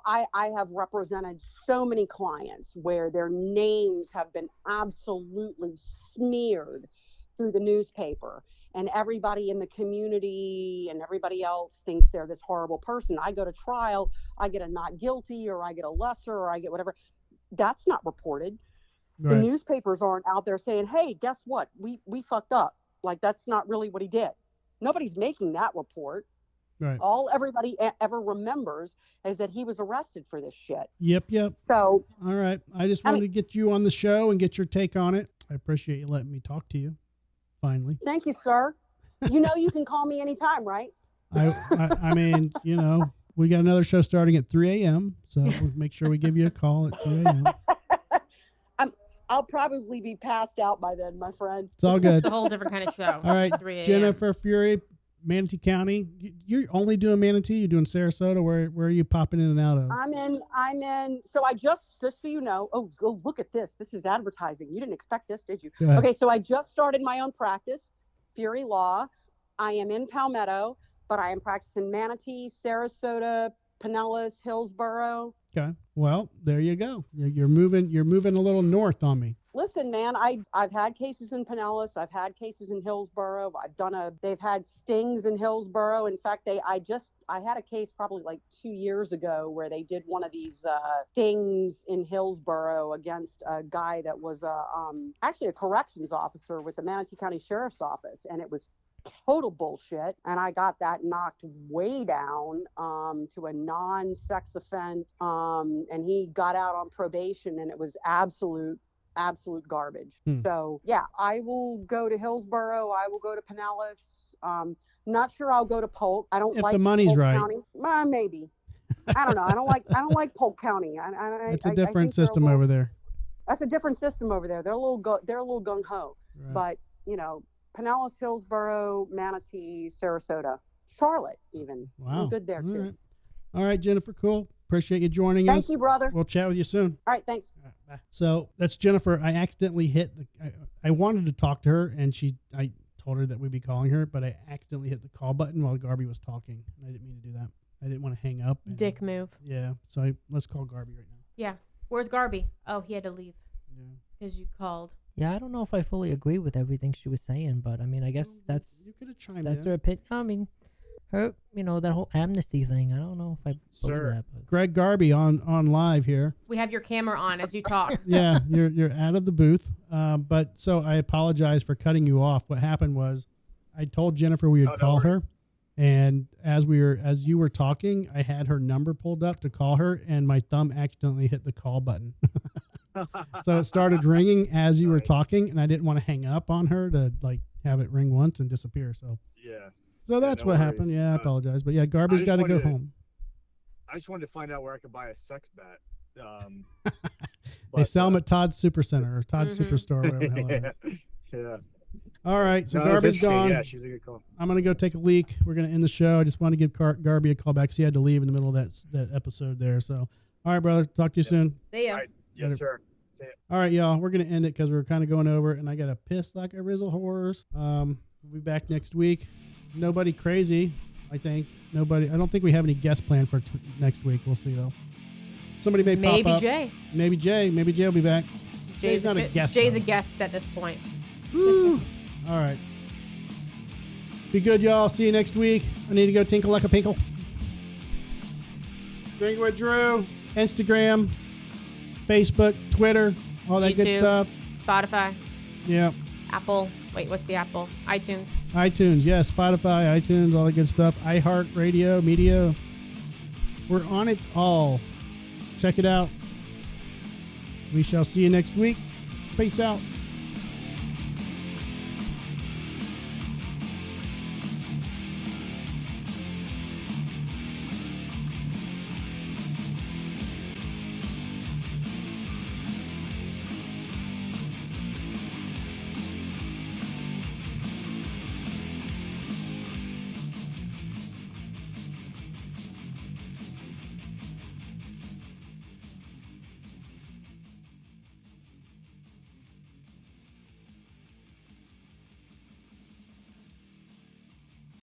I have represented so many clients where their names have been absolutely smeared through the newspaper. And everybody in the community and everybody else thinks they're this horrible person. I go to trial, I get a not guilty, or I get a lesser, or I get whatever. That's not reported. Right. The newspapers aren't out there saying, hey, guess what? We fucked up. Like, that's not really what he did. Nobody's making that report. Right. All everybody ever remembers is that he was arrested for this shit. Yep. So, all right. I just wanted to get you on the show and get your take on it. I appreciate you letting me talk to you. Finally. Thank you, sir. You can call me anytime, right? I mean, we got another show starting at 3 a.m. So we'll make sure we give you a call at 3 a.m. I'll probably be passed out by then, my friend. It's all good. It's a whole different kind of show. All right, Jennifer Fury, Manatee County. You're only doing Manatee. You're doing Sarasota. Where are you popping in and out of? I'm in. So I just so you know. Oh, go look at this. This is advertising. You didn't expect this, did you? Okay, so I just started my own practice, Fury Law. I am in Palmetto, but I am practicing Manatee, Sarasota, Pinellas, Hillsborough. Okay. Well, there you go. You're moving a little north on me. Listen, man, I've had cases in Pinellas. I've had cases in Hillsborough. They've had stings in Hillsborough. In fact, I had a case probably like 2 years ago where they did one of these stings in Hillsborough against a guy that was actually a corrections officer with the Manatee County Sheriff's Office, and it was total bullshit. And I got that knocked way down to a non-sex offense, and he got out on probation, and it was absolute garbage. So yeah, I will go to Hillsborough. I will go to Pinellas. Not sure I'll go to Polk. I don't if like the money's Polk right. County. Maybe. I don't know. I don't like Polk County. It's a different system over there. That's a different system over there. They're a little gung ho. Right. But Pinellas, Hillsborough, Manatee, Sarasota, Charlotte, even. Wow. I'm good there too. Right. All right, Jennifer. Cool. Appreciate you joining us. Thank you, brother. We'll chat with you soon. All right, thanks. All right, bye. So that's Jennifer. I accidentally hit I wanted to talk to her, and I told her that we'd be calling her, but I accidentally hit the call button while Garby was talking. I didn't mean to do that. I didn't want to hang up. Dick move. Yeah. So let's call Garby right now. Yeah. Where's Garby? Oh, he had to leave. Yeah. Because you called. Yeah, I don't know if I fully agree with everything she was saying, but I mean, I guess you could have chimed that's in. her opinion. I mean, her, that whole amnesty thing. I don't know if I believe that. But. Greg Garby on live here. We have your camera on as you talk. Yeah, you're out of the booth. But so I apologize for cutting you off. What happened was I told Jennifer we would no call her, worries. and as you were talking, I had her number pulled up to call her, and my thumb accidentally hit the call button. So it started ringing as you were Nice. talking, and I didn't want to hang up on her to like have it ring once and disappear. So Yeah. that's no what worries. happened. Yeah, I apologize, but yeah, Garby's just got to go wanted to- home. I just wanted to find out where I could buy a sex bat. They sell them at Todd's Supercenter or Todd's Mhm. Superstore, whatever the hell it is. Yeah. All right, so No, it was Garby's interesting. gone. Yeah, she's a good call. I'm gonna go take a leak. We're gonna end the show. I just want to give Garby a call back. 'Cause he had to leave in the middle of that episode there. So, all right, brother. Talk to you soon. See ya. All right. Later. Yes, sir. All right, y'all. We're gonna end it because we're kind of going over, and I got to piss like a Rizzle horse. We'll be back next week. Nobody crazy, I think. Nobody. I don't think we have any guests planned for next week. We'll see though. Somebody may Maybe pop up. Jay. Maybe Jay. Maybe Jay will be back. Jay's not a guest, Jay's though. a guest at this point. Woo. All right. Be good, y'all. See you next week. I need to go tinkle like a pinkle. Drink with Drew. Instagram, Facebook, Twitter, all that good YouTube. stuff. Spotify, Yeah. Apple. Wait, what's the Apple? iTunes. iTunes, yes. Spotify, iTunes, all that good stuff. iHeartRadio, Media. We're on it all. Check it out. We shall see you next week. Peace out.